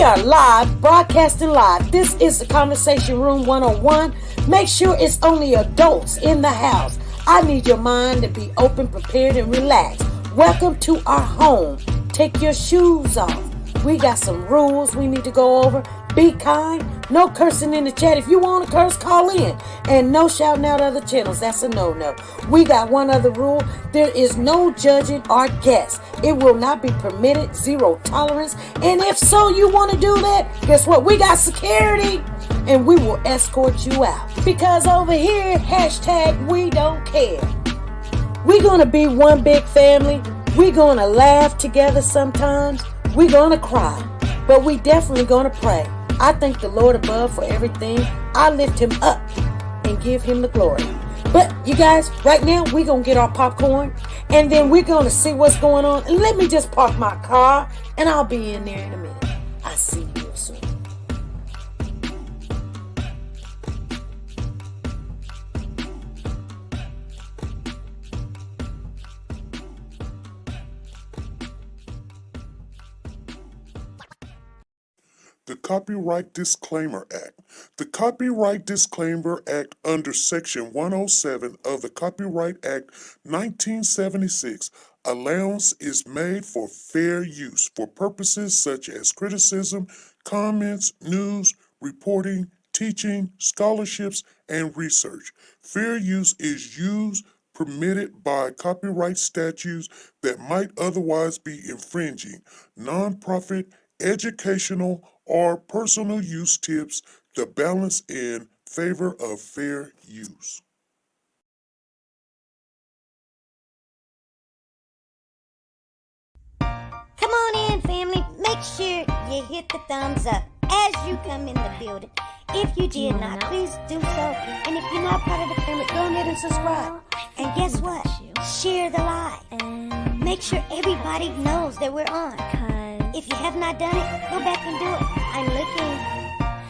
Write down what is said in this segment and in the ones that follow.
We are live, broadcasting live. This is the Conversation Room 101. Make sure it's only adults in the house. I need your mind to be open, prepared, and relaxed. Welcome to our home. Take your shoes off. We got some rules we need to go over. Be kind. No cursing in the chat. If you want to curse, call in. And no shouting out other channels. That's a no-no. We got one other rule. There is no judging our guests. It will not be permitted. Zero tolerance. And if so, you want to do that, guess what? We got security. And we will escort you out. Because over here, hashtag we don't care. We're going to be one big family. We're going to laugh together sometimes. We're going to cry. But we definitely going to pray. I thank the Lord above for everything. I lift him up and give him the glory. But you guys, right now, we're going to get our popcorn. And then we're going to see what's going on. And let me just park my car. And I'll be in there in a minute. I'll see you soon. The Copyright Disclaimer Act. The Copyright Disclaimer Act under Section 107 of the Copyright Act 1976, allowance is made for fair use for purposes such as criticism, comments, news, reporting, teaching, scholarships, and research. Fair use is used permitted by copyright statutes that might otherwise be infringing. Nonprofit, educational, or personal use tips the balance in favor of fair use. Come on in, family. Make sure you hit the thumbs up as you come in the building. If you did not, please do so. And if you're not part of the family, go ahead and subscribe. And guess what? Share the live. Make sure everybody knows that we're on. If you have not done it, go back and do it. I'm looking.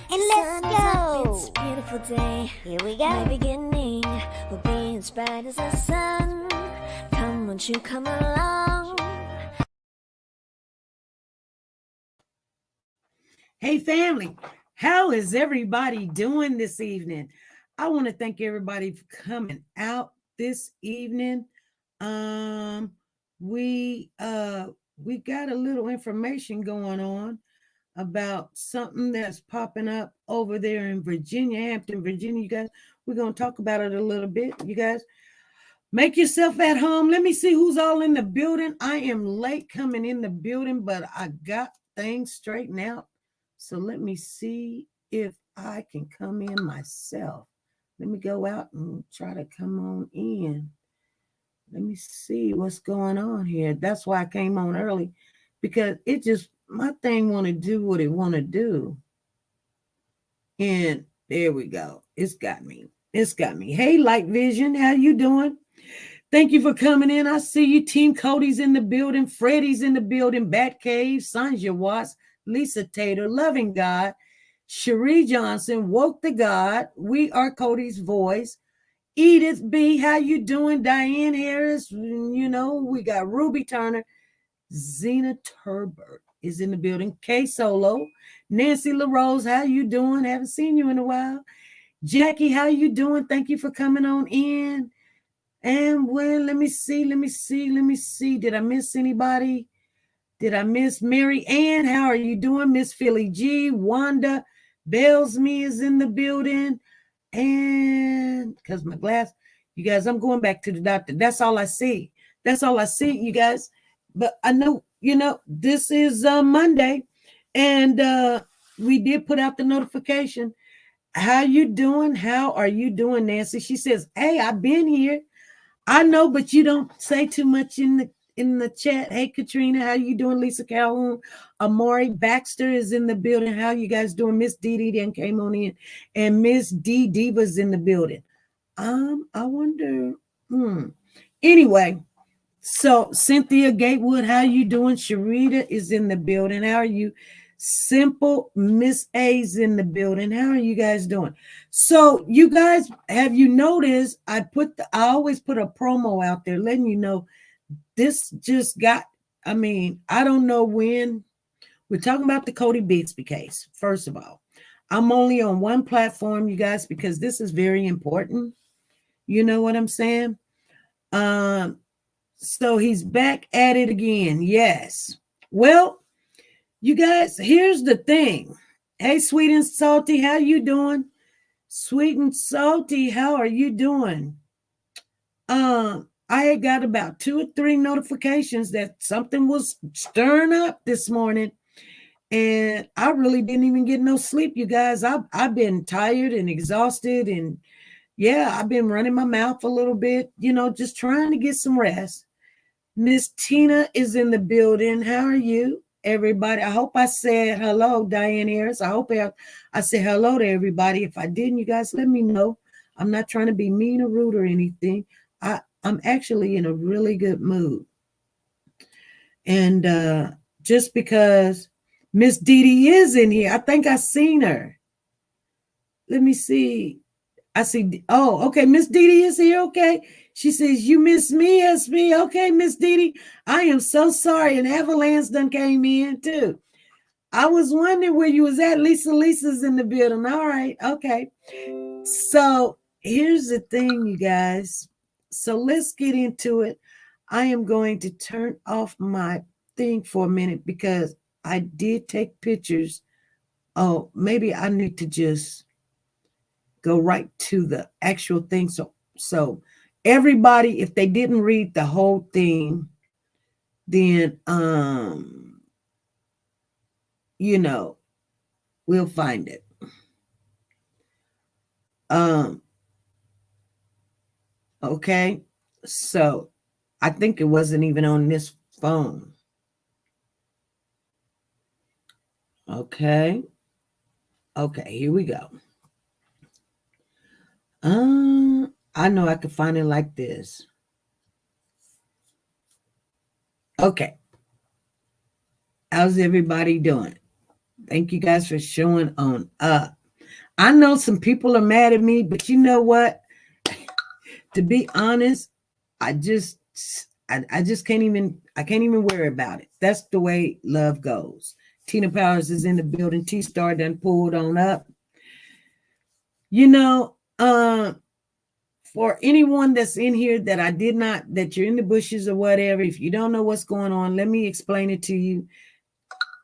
And let's go. It's a beautiful day. Here we go. My beginning will be as bright as the sun. Come, won't you come along? Hey family, how is everybody doing this evening? I want to thank everybody for coming out this evening. We got a little information going on about something that's popping up over there in Virginia, Hampton, Virginia. You guys, we're going to talk about it a little bit. You guys, make yourself at home. Let me see who's all in the building. I am late coming in the building, but I got things straightened out. So let me see if I can come in myself. Let me go out and try to come on in. Let me see what's going on here. That's why I came on early, because it just, my thing want to do what it want to do. And there we go. It's got me. It's got me. Hey, Light Vision, how you doing? Thank you for coming in. I see you. Team Cody's in the building. Freddie's in the building. Batcave, Sanja Watts, Lisa Tater, Loving God, Cherie Johnson, Woke the God. We are Cody's voice. Edith B, how you doing? Diane Harris, you know, we got Ruby Turner. Zena Turbert is in the building. K Solo, Nancy LaRose, how you doing? Haven't seen you in a while. Jackie, how you doing? Thank you for coming on in. And well, let me see. Did I miss anybody? Did I miss Mary Ann? How are you doing? Miss Philly G, Wanda Bellsme is in the building. And because my glass, you guys, I'm going back to the doctor. That's all I see. That's all I see, you guys. But I know, you know, this is Monday, and we did put out the notification. How you doing? How are you doing, Nancy? She says, hey, I've been here. I know, but you don't say too much in the chat. Hey, Katrina, how you doing? Lisa Calhoun, Amari Baxter is in the building. How you guys doing? Miss Dee Dee then came on in, and Miss D Diva's in the building. I wonder. Anyway, so Cynthia Gatewood, how you doing? Sharita is in the building. How are you? Simple Miss A's in the building. How are you guys doing? So you guys, have you noticed I always put a promo out there letting you know this just got, I mean, I don't know when We're talking about the Codi Bigsby case. First of all, I'm only on one platform, you guys, because this is very important. You know what I'm saying? So he's back at it again. Yes. Well, you guys, here's the thing. Hey, Sweet and Salty, how you doing? Sweet and Salty, how are you doing? I had got about 2 or 3 notifications that something was stirring up this morning, and I really didn't even get no sleep, you guys. I've been tired and exhausted, and yeah, I've been running my mouth a little bit, just trying to get some rest. Miss Tina is in the building. How are you, everybody? I hope I said hello, Diane Harris. I hope I said hello to everybody. If I didn't, you guys let me know. I'm not trying to be mean or rude or anything. I'm actually in a really good mood. And just because Miss Dee Dee is in here, I think I seen her. Let me see. I see. Oh, okay. Miss Dee Dee is here. Okay. She says, you miss me, SB. Okay, Miss Dee Dee. I am so sorry. And Avalanche done came in too. I was wondering where you was at. Lisa's in the building. All right. Okay. So here's the thing, you guys. So let's get into it. I am going to turn off my thing for a minute because I did take pictures. Oh, maybe I need to just go right to the actual thing. So everybody, if they didn't read the whole thing, then we'll find it. Okay. So I think it wasn't even on this phone. Okay. Okay, here we go. I know I could find it like this. Okay. How's everybody doing? Thank you guys for showing on up. I know some people are mad at me, but you know what? To be honest, I just can't even worry about it. That's the way love goes. Tina Powers is in the building. T-Star done pulled on up. For anyone that's in here that you're in the bushes or whatever, if you don't know what's going on, let me explain it to you.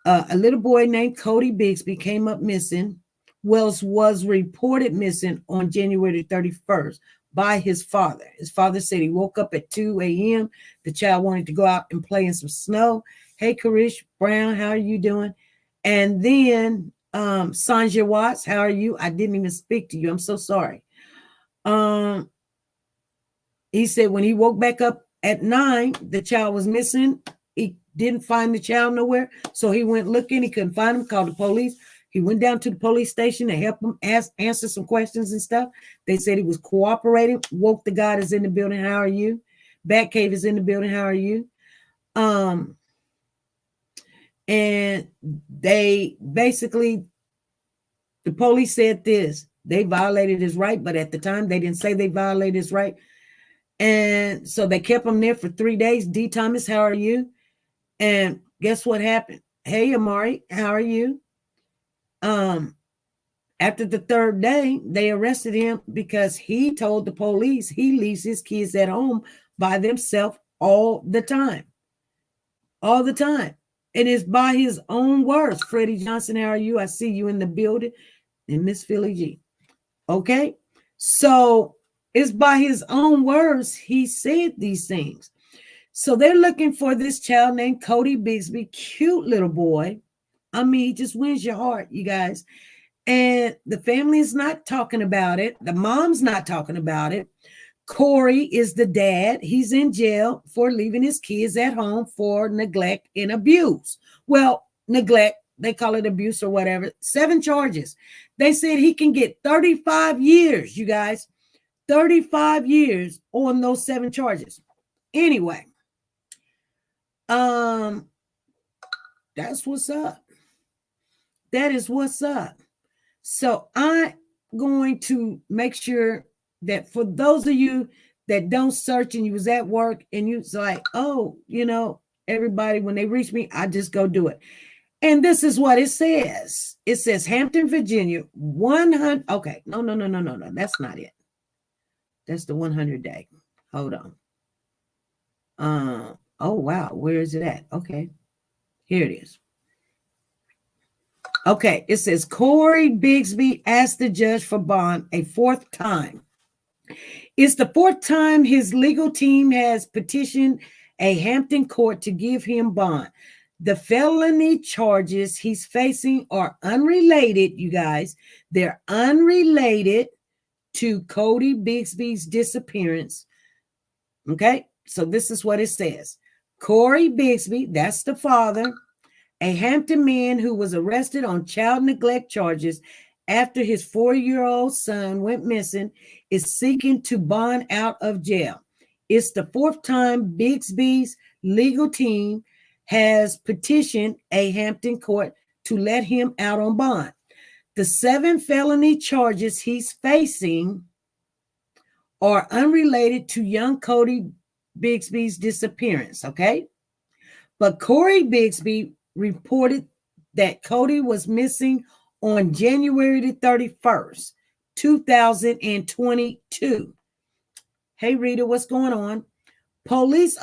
A little boy named Codi Bigsby came up missing. Wells was reported missing on January 31st by his father. His father said he woke up at 2 a.m. The child wanted to go out and play in some snow. Hey, Karish Brown, how are you doing? And then Sanja Watts, how are you? I didn't even speak to you. I'm so sorry. He said when he woke back up at 9, the child was missing. He didn't find the child nowhere. So he went looking. He couldn't find him, called the police. He went down to the police station to help him answer some questions and stuff. They said he was cooperating. Woke the God is in the building. How are you? Batcave is in the building. How are you? And they basically, the police said this. They violated his right, but at the time they didn't say they violated his right. And so they kept him there for 3 days. D. Thomas, how are you? And guess what happened? Hey, Amari, how are you? After the 3rd day, they arrested him because he told the police he leaves his kids at home by themselves all the time. All the time. And it's by his own words. Freddie Johnson, how are you? I see you in the building. And Miss Philly G. Okay? So it's by his own words he said these things. So they're looking for this child named Codi Bigsby, cute little boy. I mean, he just wins your heart, you guys. And the family is not talking about it. The mom's not talking about it. Cory is the dad. He's in jail for leaving his kids at home for neglect and abuse. Well, neglect, they call it abuse or whatever. 7 charges. They said he can get 35 years, you guys. 35 years on those 7 charges. Anyway, that's what's up. That is what's up. So I'm going to make sure that for those of you that don't search and you was at work and you was like, oh, everybody, when they reach me, I just go do it. And this is what it says. It says Hampton, Virginia, 100. Okay, no. That's not it. That's the 100 day. Hold on. Oh, wow. Where is it at? Okay, here it is. Okay, it says Cory Bigsby asked the judge for bond a fourth time. It's the fourth time his legal team has petitioned a Hampton court to give him bond. The felony charges he's facing are unrelated, you guys. They're unrelated to Codi Bigsby's disappearance. Okay, so this is what it says. Cory Bigsby, that's the father, a Hampton man who was arrested on child neglect charges after his 4-year-old son went missing, is seeking to bond out of jail. It's the fourth time Bigsby's legal team has petitioned a Hampton court to let him out on bond. The 7 felony charges he's facing are unrelated to young Codi Bigsby's disappearance, okay? But Cory Bigsby reported that Codi was missing on January the 31st, 2022. Hey, Rita, what's going on? Police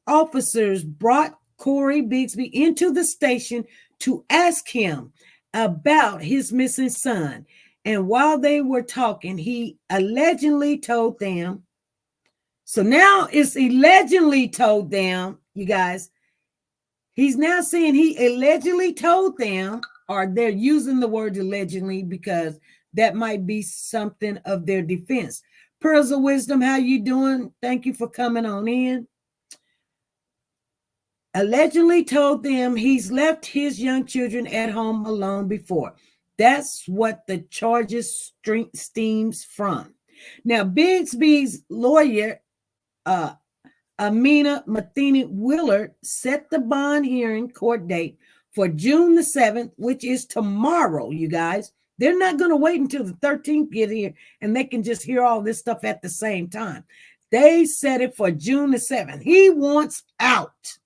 officers brought Cory Bigsby into the station to ask him about his missing son. And while they were talking, he allegedly told them. So now it's allegedly told them, you guys. He's now saying he allegedly told them, or they're using the word allegedly because that might be something of their defense. Pearls of Wisdom, how you doing? Thank you for coming on in. Allegedly told them he's left his young children at home alone before. That's what the charges stems from. Now, Bigsby's lawyer, Amina Matheny Willard, set the bond hearing court date for June the 7th, which is tomorrow, you guys. They're not going to wait until the 13th get here and they can just hear all this stuff at the same time. They set it for June the 7th. He wants out.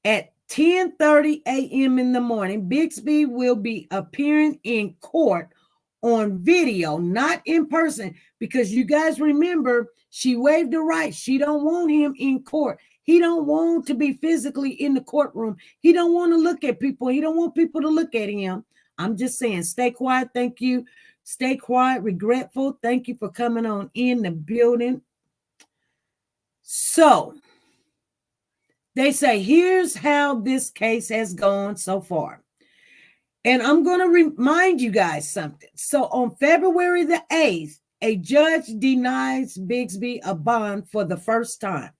At 10:30 a.m. in the morning, Bigsby will be appearing in court on video, not in person, because you guys remember she waived the right. She don't want him in court. He don't want to be physically in the courtroom. He don't want to look at people. He don't want people to look at him. I'm just saying, stay quiet. Thank you. Stay quiet. Regretful. Thank you for coming on in the building. So they say, here's how this case has gone so far. And I'm going to remind you guys something. So on February the 8th, a judge denies Bigsby a bond for the first time.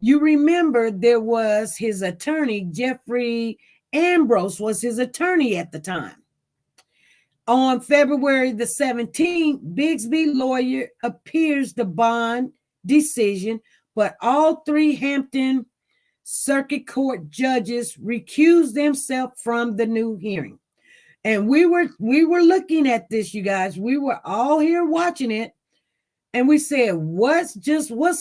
You remember there was his attorney, Jeffrey Ambrose was his attorney at the time. On February the 17th, Bigsby lawyer appeals the bond decision, but all 3 Hampton Circuit Court judges recused themselves from the new hearing. And we were looking at this, you guys. We were all here watching it. And we said, what's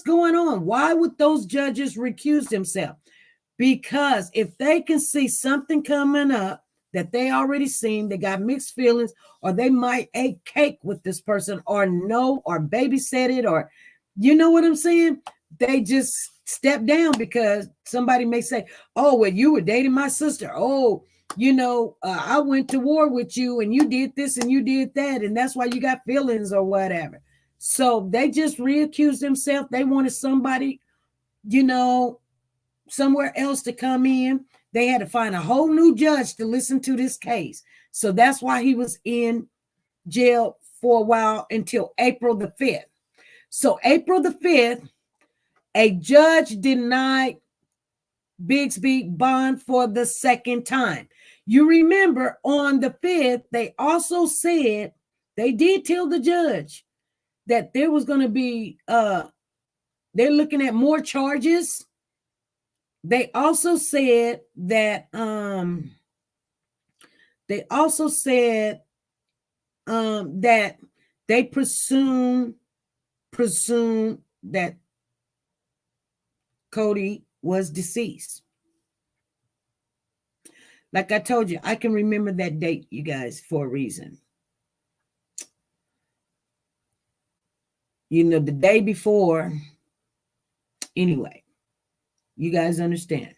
going on? Why would those judges recuse themselves? Because if they can see something coming up that they already seen, they got mixed feelings, or they might eat cake with this person, or know, or babysit it, or you know what I'm saying? They just step down because somebody may say, oh, well, you were dating my sister. Oh, I went to war with you and you did this and you did that. And that's why you got feelings or whatever. So they just reaccused themselves. They wanted somebody, somewhere else to come in. They had to find a whole new judge to listen to this case. So that's why he was in jail for a while until April the 5th. So April the 5th, a judge denied Bigsby bond for the second time. You remember on the 5th, they also said, they did tell the judge that there was going to be, they're looking at more charges. They also said that, that they presume that Codi was deceased. Like I told you, I can remember that date, you guys, for a reason. You know, the day before. Anyway, you guys understand.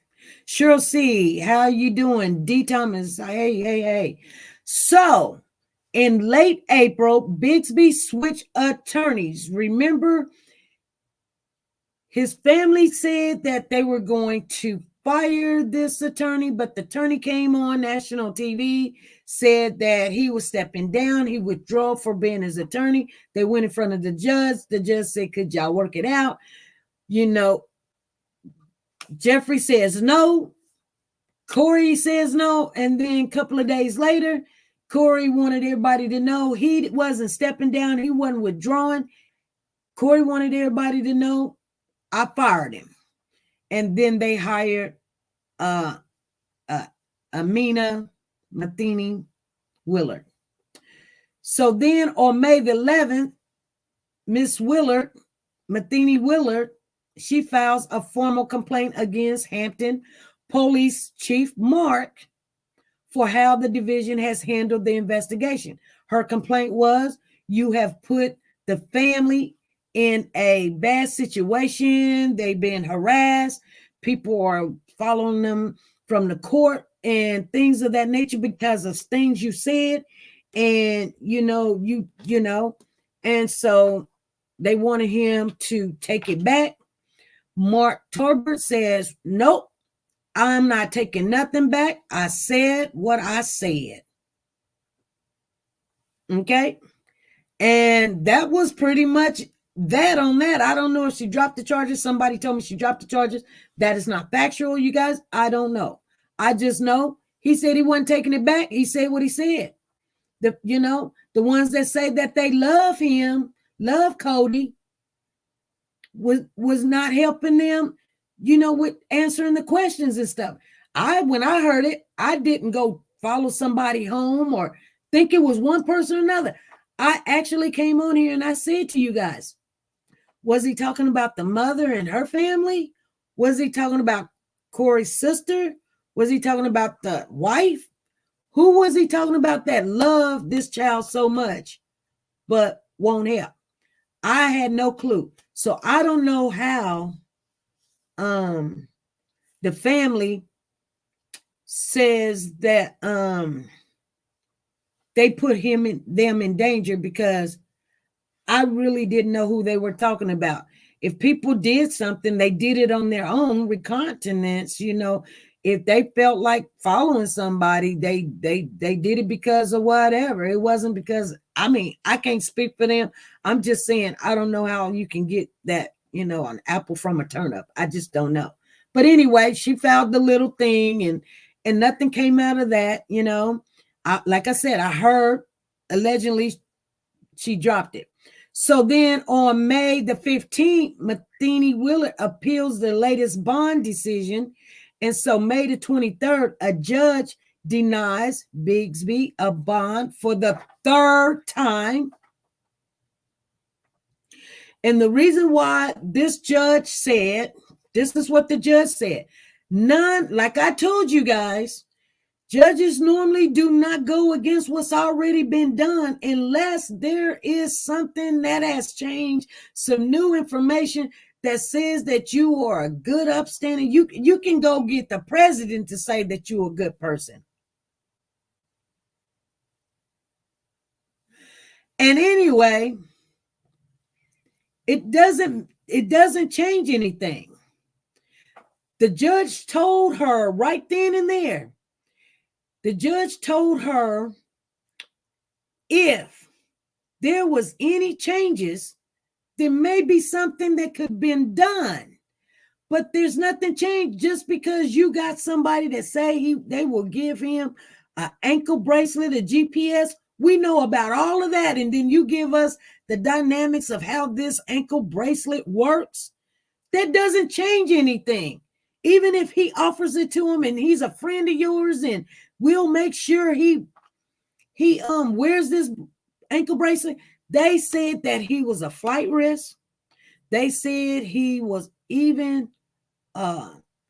Cheryl C, how you doing? D Thomas, hey. So, in late April, Bigsby switched attorneys. Remember, his family said that they were going to fire this attorney, but the attorney came on national TV, said that he was stepping down. He withdrew for being his attorney. They went in front of the judge. The judge said, could y'all work it out? You know, Jeffrey says no. Cory says no. And then a couple of days later, Cory wanted everybody to know he wasn't stepping down. He wasn't withdrawing. Cory wanted everybody to know I fired him. And then they hired Amina Matheny Willard. So then on May the 11th, Miss Willard, Matheny Willard, she files a formal complaint against Hampton Police Chief Mark for how the division has handled the investigation. Her complaint was, you have put the family in a bad situation. They've been harassed. People are following them from the court and things of that nature because of things you said. And, you know, and so they wanted him to take it back. Mark Torbert says, nope, I'm not taking nothing back. I said what I said. Okay. And that was pretty much that on that. I don't know if she dropped the charges. Somebody told me she dropped the charges. That is not factual, you guys. I don't know. I just know he said he wasn't taking it back. He said what he said. The ones that say that they love him, love Cody, was not helping them, with answering the questions and stuff. When I heard it, I didn't go follow somebody home or think it was one person or another. I actually came on here and I said to you guys, was he talking about the mother and her family? Was he talking about Cory's sister? Was he talking about the wife? Who was he talking about that loved this child so much but won't help? I had no clue. So I don't know how the family says that they put them in danger, because I really didn't know who they were talking about. If people did something, they did it on their own recognizance. If they felt like following somebody, they did it because of whatever. It wasn't because, I can't speak for them. I'm just saying, I don't know how you can get that, an apple from a turnip. I just don't know. But anyway, she filed the little thing and nothing came out of that. Like I said, I heard allegedly she dropped it. So then on May the 15th, Matheny Willard appeals the latest bond decision. And so May the 23rd, a judge denies Bigsby a bond for the third time. And the reason why this judge said, this is what the judge said. None, like I told you guys, judges normally do not go against what's already been done unless there is something that has changed, some new information that says that you are a good, upstanding. You can go get the president to say that you're a good person. And anyway, it doesn't change anything. The judge told her right then and there. The judge told her if there was any changes, there may be something that could have been done, but there's nothing changed just because you got somebody that say they will give him an ankle bracelet, a GPS. We know about all of that. And then you give us the dynamics of how this ankle bracelet works. That doesn't change anything. Even if he offers it to him and he's a friend of yours and we'll make sure he wears this ankle bracelet. They said that he was a flight risk. They said he was even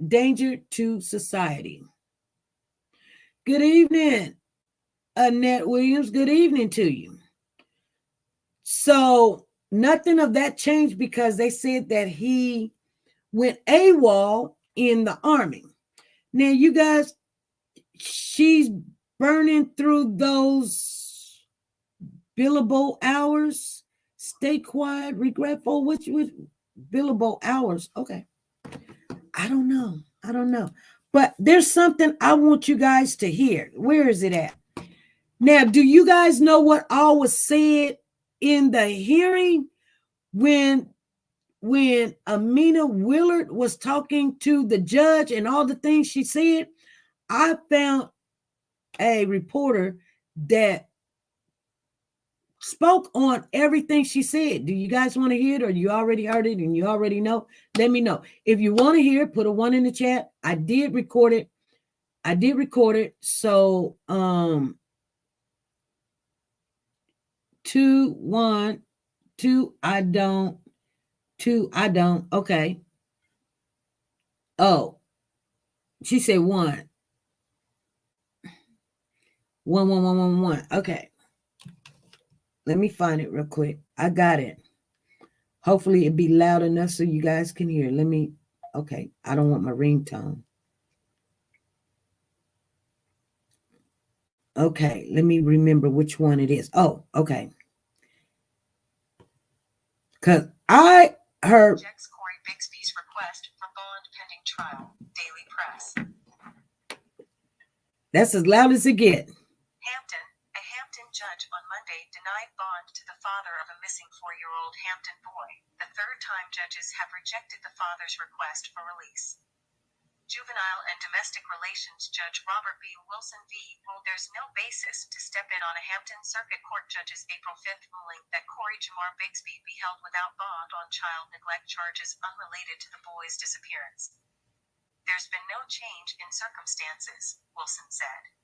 danger to society. Good evening, Annette Williams. Good evening to you. So nothing of that changed because they said that he went AWOL in the Army. Now, you guys, she's burning through those billable hours. Stay quiet, regretful. Which billable hours? Okay. I don't know. But there's something I want you guys to hear. Where is it at? Now, do you guys know what all was said in the hearing when Amina Willard was talking to the judge and all the things she said? I found a reporter that spoke on everything she said. Do you guys want to hear it, or you already heard it and you already know? Let me know. If you want to hear it, put a 1 in the chat. I did record it. So 2, 1, 2, I don't. 2, I don't. Okay. Oh, she said 1. 1, 1, 1, 1, 1. Okay. Let me find it real quick. I got it. Hopefully it'd be loud enough so you guys can hear. Okay. I don't want my ringtone. Okay. Let me remember which one it is. Oh, okay. Because I heard. Rejects Cory Bigsby's request for bond pending trial. Daily Press. That's as loud as it gets. Hampton. A Hampton judge on Monday denied bond to the father of a missing 4-year-old Hampton boy, the third time judges have rejected the father's request for release. Juvenile and Domestic Relations Judge Robert B. Wilson v. ruled there's no basis to step in on a Hampton Circuit Court judge's April 5th ruling that Cory Jamar Bigsby be held without bond on child neglect charges unrelated to the boy's disappearance. There's been no change in circumstances, Wilson said.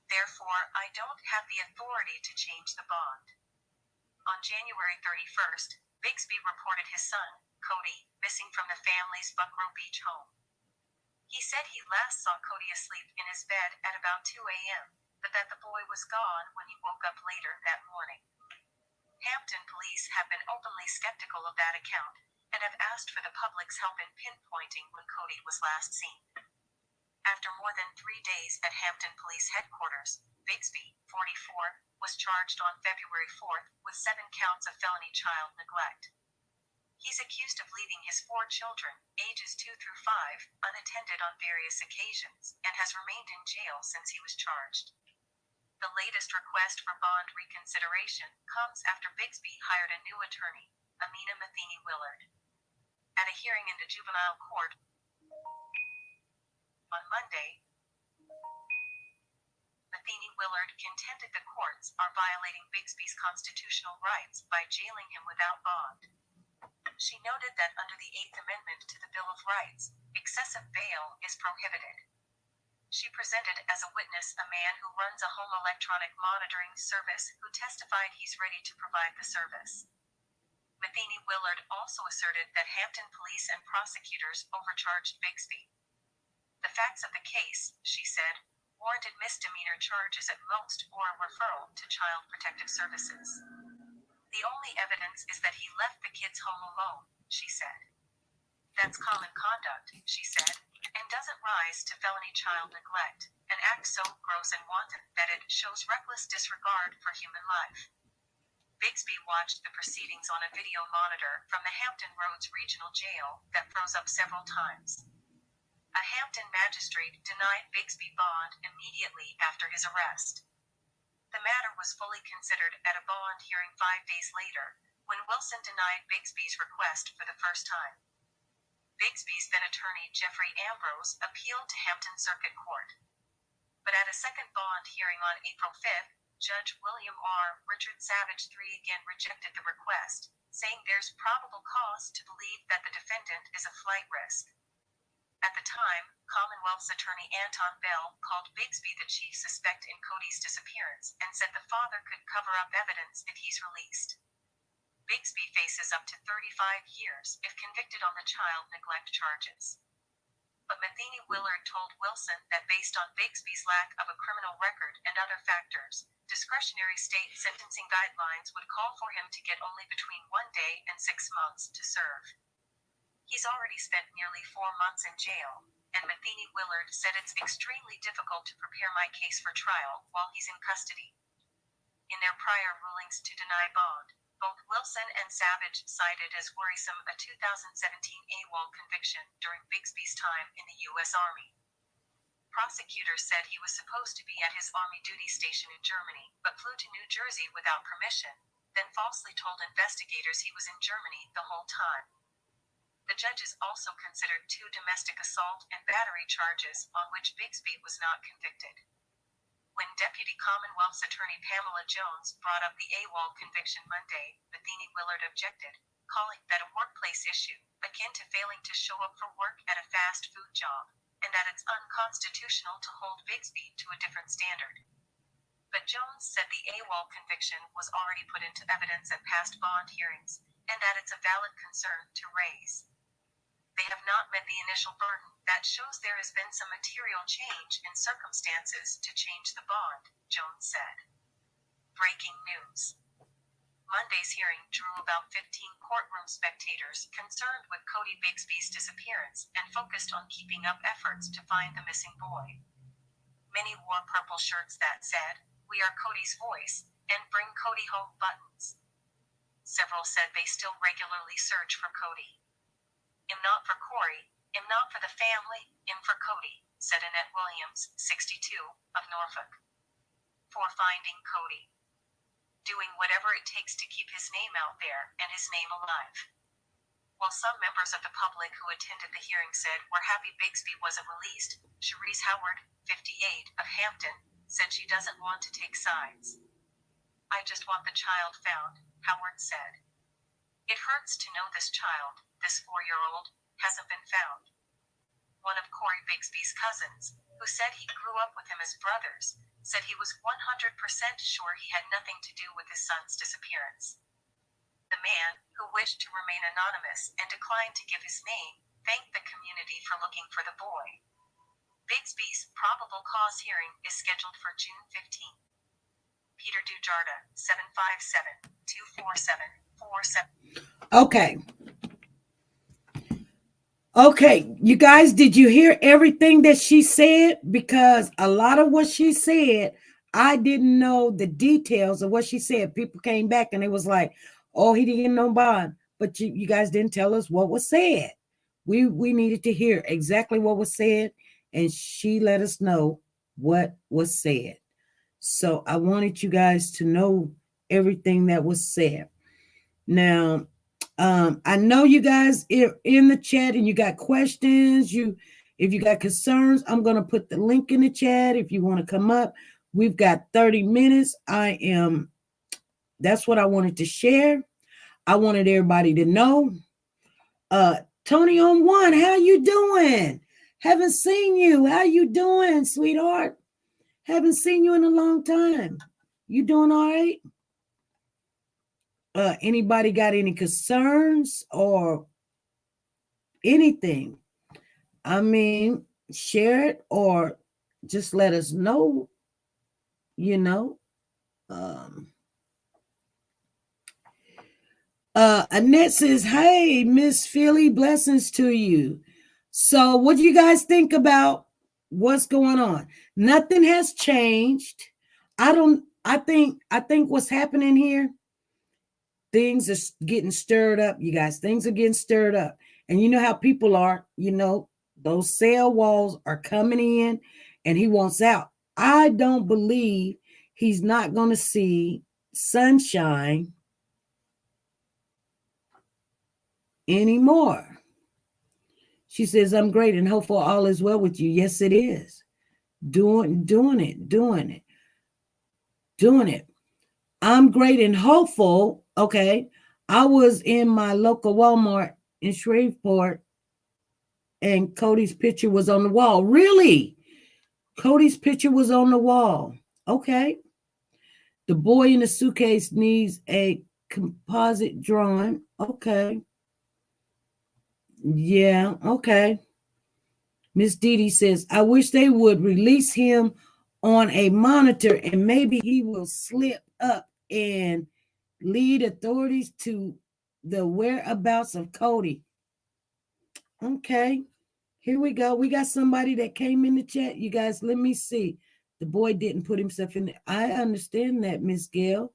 Therefore, I don't have the authority to change the bond. On January 31st, Bigsby reported his son, Cody, missing from the family's Buckrow Beach home. He said he last saw Cody asleep in his bed at about 2 a.m., but that the boy was gone when he woke up later that morning. Hampton police have been openly skeptical of that account and have asked for the public's help in pinpointing when Cody was last seen. After more than 3 days at Hampton Police Headquarters, Bigsby, 44, was charged on February 4th with 7 counts of felony child neglect. He's accused of leaving his 4 children, ages 2 through 5, unattended on various occasions, and has remained in jail since he was charged. The latest request for bond reconsideration comes after Bigsby hired a new attorney, Amina Matheny Willard. At a hearing in the juvenile court on Monday, Matheny Willard contended the courts are violating Bigsby's constitutional rights by jailing him without bond. She noted that under the 8th Amendment to the Bill of Rights, excessive bail is prohibited. She presented as a witness a man who runs a home electronic monitoring service who testified he's ready to provide the service. Matheny Willard also asserted that Hampton police and prosecutors overcharged Bigsby. The facts of the case, she said, warranted misdemeanor charges at most or a referral to Child Protective Services. The only evidence is that he left the kids home alone, she said. That's common conduct, she said, and doesn't rise to felony child neglect, an act so gross and wanton that it shows reckless disregard for human life. Bigsby watched the proceedings on a video monitor from the Hampton Roads Regional Jail that froze up several times. A Hampton magistrate denied Bigsby bond immediately after his arrest. The matter was fully considered at a bond hearing 5 days later, when Wilson denied Bigsby's request for the first time. Bigsby's then attorney Jeffrey Ambrose appealed to Hampton Circuit Court. But at a second bond hearing on April 5th, Judge William R. Richard Savage III again rejected the request, saying there's probable cause to believe that the defendant is a flight risk. At the time, Commonwealth's attorney Anton Bell called Bigsby the chief suspect in Cody's disappearance and said the father could cover up evidence if he's released. Bigsby faces up to 35 years if convicted on the child neglect charges. but Matheny Willard told Wilson that based on Bigsby's lack of a criminal record and other factors, discretionary state sentencing guidelines would call for him to get only between 1 day and 6 months to serve. He's already spent nearly 4 months in jail, and Matheny Willard said it's extremely difficult to prepare my case for trial while he's in custody. In their prior rulings to deny bond, both Wilson and Savage cited as worrisome a 2017 AWOL conviction during Bigsby's time in the U.S. Army. Prosecutors said he was supposed to be at his Army duty station in Germany, but flew to New Jersey without permission, then falsely told investigators he was in Germany the whole time. The judges also considered 2 domestic assault and battery charges on which Bigsby was not convicted. When Deputy Commonwealth's Attorney Pamela Jones brought up the AWOL conviction Monday, Matheny Willard objected, calling that a workplace issue, akin to failing to show up for work at a fast food job, and that it's unconstitutional to hold Bigsby to a different standard. But Jones said the AWOL conviction was already put into evidence at past bond hearings, and that it's a valid concern to raise. They have not met the initial burden that shows there has been some material change in circumstances to change the bond, Jones said. Breaking news. Monday's hearing drew about 15 courtroom spectators concerned with Codi Bigsby's disappearance and focused on keeping up efforts to find the missing boy. Many wore purple shirts that said, "We are Cody's voice," and "Bring Cody home" buttons. Several said they still regularly search for Cody. "Im not for Cory, im not for the family, im for Cody," said Annette Williams, 62, of Norfolk. "For finding Cody. Doing whatever it takes to keep his name out there and his name alive." While some members of the public who attended the hearing said we're happy Bigsby wasn't released, Cherise Howard, 58, of Hampton, said she doesn't want to take sides. "I just want the child found," Howard said. "It hurts to know this child, this 4-year-old, hasn't been found." One of Cory Bigsby's cousins, who said he grew up with him as brothers, said he was 100% sure he had nothing to do with his son's disappearance. The man, who wished to remain anonymous and declined to give his name, thanked the community for looking for the boy. Bigsby's probable cause hearing is scheduled for June 15. Peter Dujarda, 757-247-47. Okay, you guys, did you hear everything that she said? Because a lot of what she said, I didn't know the details of what she said. People came back and it was like, oh, he didn't get no bond. But you guys didn't tell us what was said. We needed to hear exactly what was said, and she let us know what was said. So I wanted you guys to know everything that was said. Now, I know you guys are in the chat and you got questions. If you got concerns, I'm going to put the link in the chat if you want to come up. We've got 30 minutes. That's what I wanted to share. I wanted everybody to know. Tony on one, how you doing? Haven't seen you. How you doing, sweetheart? Haven't seen you in a long time. You doing all right? Anybody got any concerns or anything? I mean, share it or just let us know, you know. Annette says, hey, Miss Philly, blessings to you. So what do you guys think about what's going on? Nothing has changed. I think what's happening here, things are getting stirred up, you guys. Things are getting stirred up. And you know how people are, you know, those cell walls are coming in and he wants out. I don't believe he's not going to see sunshine anymore. She says, I'm great and hopeful all is well with you. Yes, it is. Doing it. I'm great and hopeful. Okay. I was in my local Walmart in Shreveport and Cody's picture was on the wall. Really? Cody's picture was on the wall. Okay. The boy in the suitcase needs a composite drawing. Okay. Yeah. Okay. Miss Didi says, I wish they would release him on a monitor and maybe he will slip up and lead authorities to the whereabouts of Cody. Okay, here we go. We got somebody that came in the chat. You guys, let me see. The boy didn't put himself in there. I understand that, Miss Gail.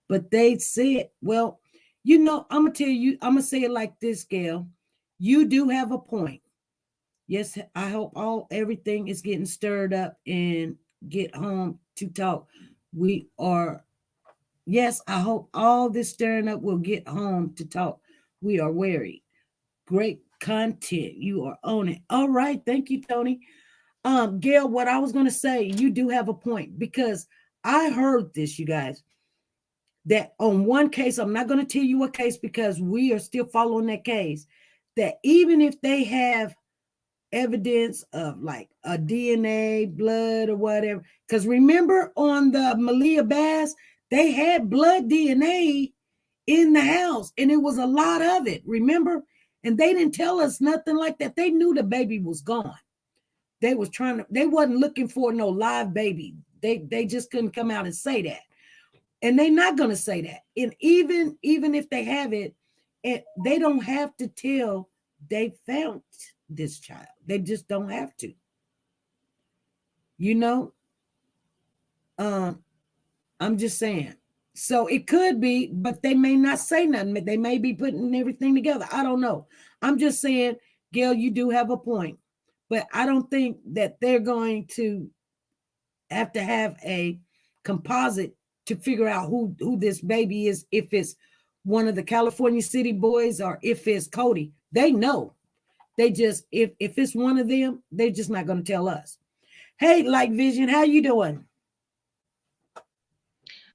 But they said, well, I'm going to tell you, I'm going to say it like this, Gail. You do have a point. Yes, I hope everything is getting stirred up and get home to talk. Yes, I hope all this stirring up will get home to talk. We are wary. Great content. You are on it. All right. Thank you, Tony. Gail, what I was going to say, you do have a point because I heard this, you guys, that on one case, I'm not going to tell you what case because we are still following that case, that even if they have evidence of like a DNA, blood or whatever, because remember on the Malia Bass, they had blood DNA in the house and it was a lot of it, remember? And they didn't tell us nothing like that. They knew the baby was gone. They wasn't looking for no live baby. They just couldn't come out and say that. And they're not going to say that. And even if they have it, they don't have to tell they found this child. They just don't have to. I'm just saying. So it could be, but they may not say nothing. They may be putting everything together. I don't know. I'm just saying, Gail, you do have a point. But I don't think that they're going to have a composite to figure out who this baby is, if it's one of the California City boys or if it's Cody. They know. They just, if it's one of them, they're just not going to tell us. Hey, Light Vision, how you doing?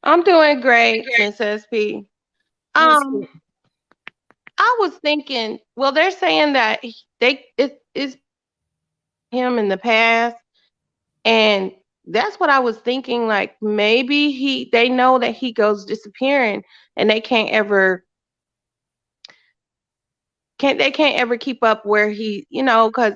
I'm doing great, Miss SP. I was thinking, well, they're saying that it's him in the past, and that's what I was thinking. Like maybe they know that he goes disappearing, and they can't ever keep up where he, because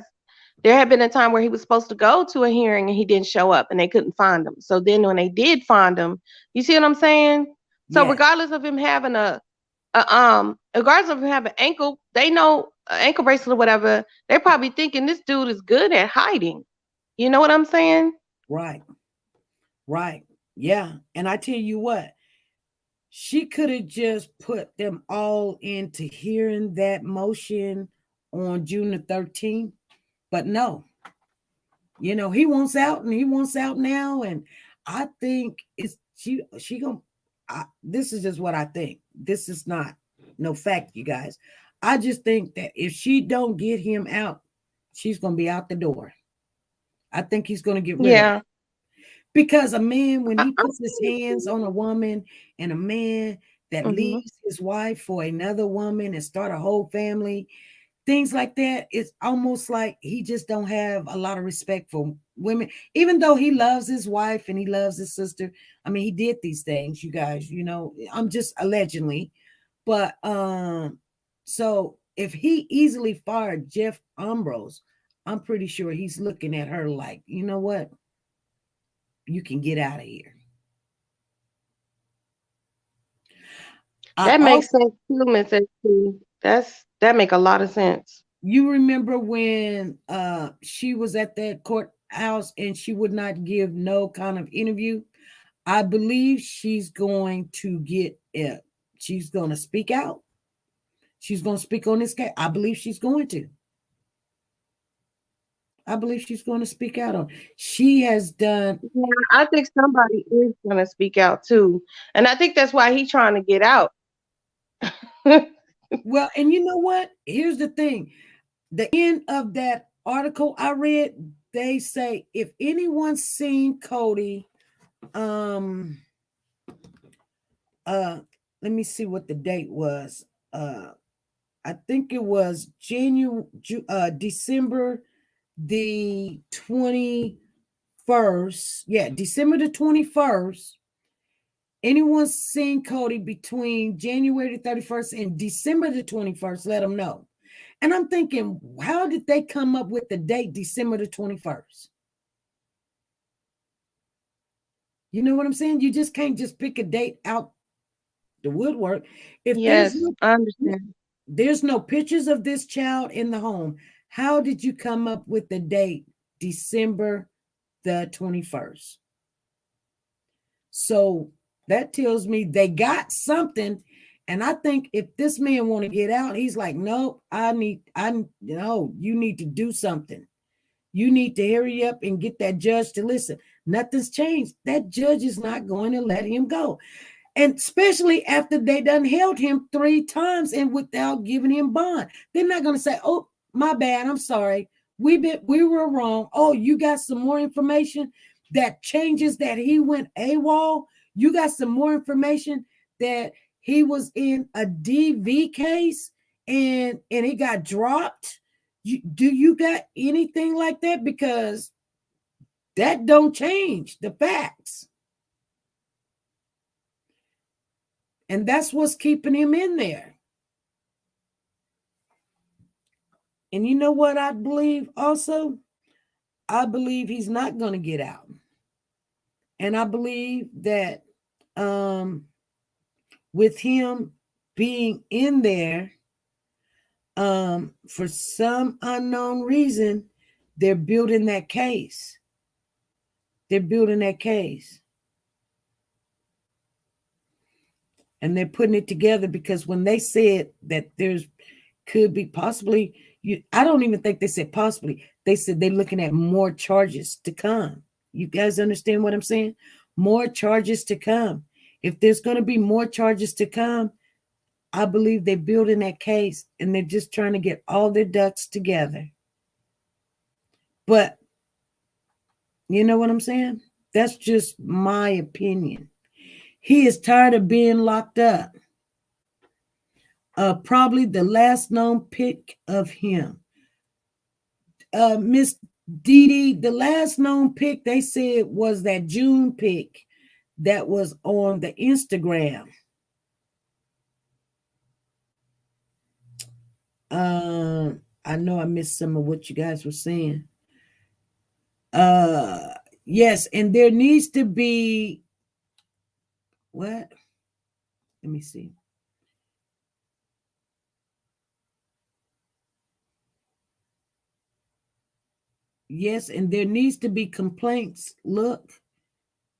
there had been a time where he was supposed to go to a hearing and he didn't show up, and they couldn't find him. So then when they did find him, you see what I'm saying? So yeah. Regardless of him having regardless of him having ankle bracelet or whatever, they're probably thinking this dude is good at hiding. You know what I'm saying? Right. Yeah. And I tell you what, she could have just put them all into hearing that motion on June the 13th, but no. He wants out and he wants out now. And I think she gonna, this is just what I think. This is not no fact, you guys. I just think that if she don't get him out, she's going to be out the door. I think he's going to get rid of her. Because a man, when he puts his hands on a woman, and a man that leaves his wife for another woman and start a whole family, things like that, it's almost like he just don't have a lot of respect for women, even though he loves his wife and he loves his sister. I mean, he did these things, you guys, I'm just allegedly. But so if he easily fired Jeff Ambrose, I'm pretty sure he's looking at her like, you know what? You can get out of here. That makes sense too, Miss SP. That make a lot of sense. You remember when she was at that courthouse and she would not give no kind of interview? I believe she's going to she's going to speak out. She's going to speak on this case. I believe she's going to. Speak out on. She has done. Yeah, I think somebody is going to speak out too. And I think that's why he's trying to get out. Well, and you know what? Here's the thing. The end of that article I read, they say if anyone's seen Cody, let me see what the date was. I think it was December the 21st. Yeah, December the 21st. Anyone seen Cody between January the 31st and December the 21st, let them know. And I'm thinking, how did they come up with the date December the 21st? You know what I'm saying? You just can't just pick a date out the woodwork. If Yes, I understand. there's no pictures of this child in the home, how did you come up with the date December the 21st? So that tells me they got something. And I think if this man want to get out, he's like, no, you need to do something. You need to hurry up and get that judge to listen. Nothing's changed. That judge is not going to let him go. And especially after they done held him 3 times and without giving him bond. They're not going to say, oh, my bad, I'm sorry. We were wrong. Oh, you got some more information that changes that he went AWOL? You got some more information that he was in a DV case and he got dropped? Do you got anything like that? Because that don't change the facts. And that's what's keeping him in there. And you know what I believe also? I believe he's not going to get out. And I believe that with him being in there, for some unknown reason, they're building that case. They're building that case. And they're putting it together because when they said that could be possibly, I don't even think they said possibly. They said they're looking at more charges to come. You guys understand what I'm saying? More charges to come. If there's going to be more charges to come, I believe they're building that case and they're just trying to get all their ducks together. But you know what I'm saying? That's just my opinion. He is tired of being locked up. Probably the last known pick of him. Miss Dee Dee, the last known pick they said was that June pick that was on the Instagram. I know I missed some of what you guys were saying. Yes, and there needs to be what? Let me see. Yes, and there needs to be complaints. Look,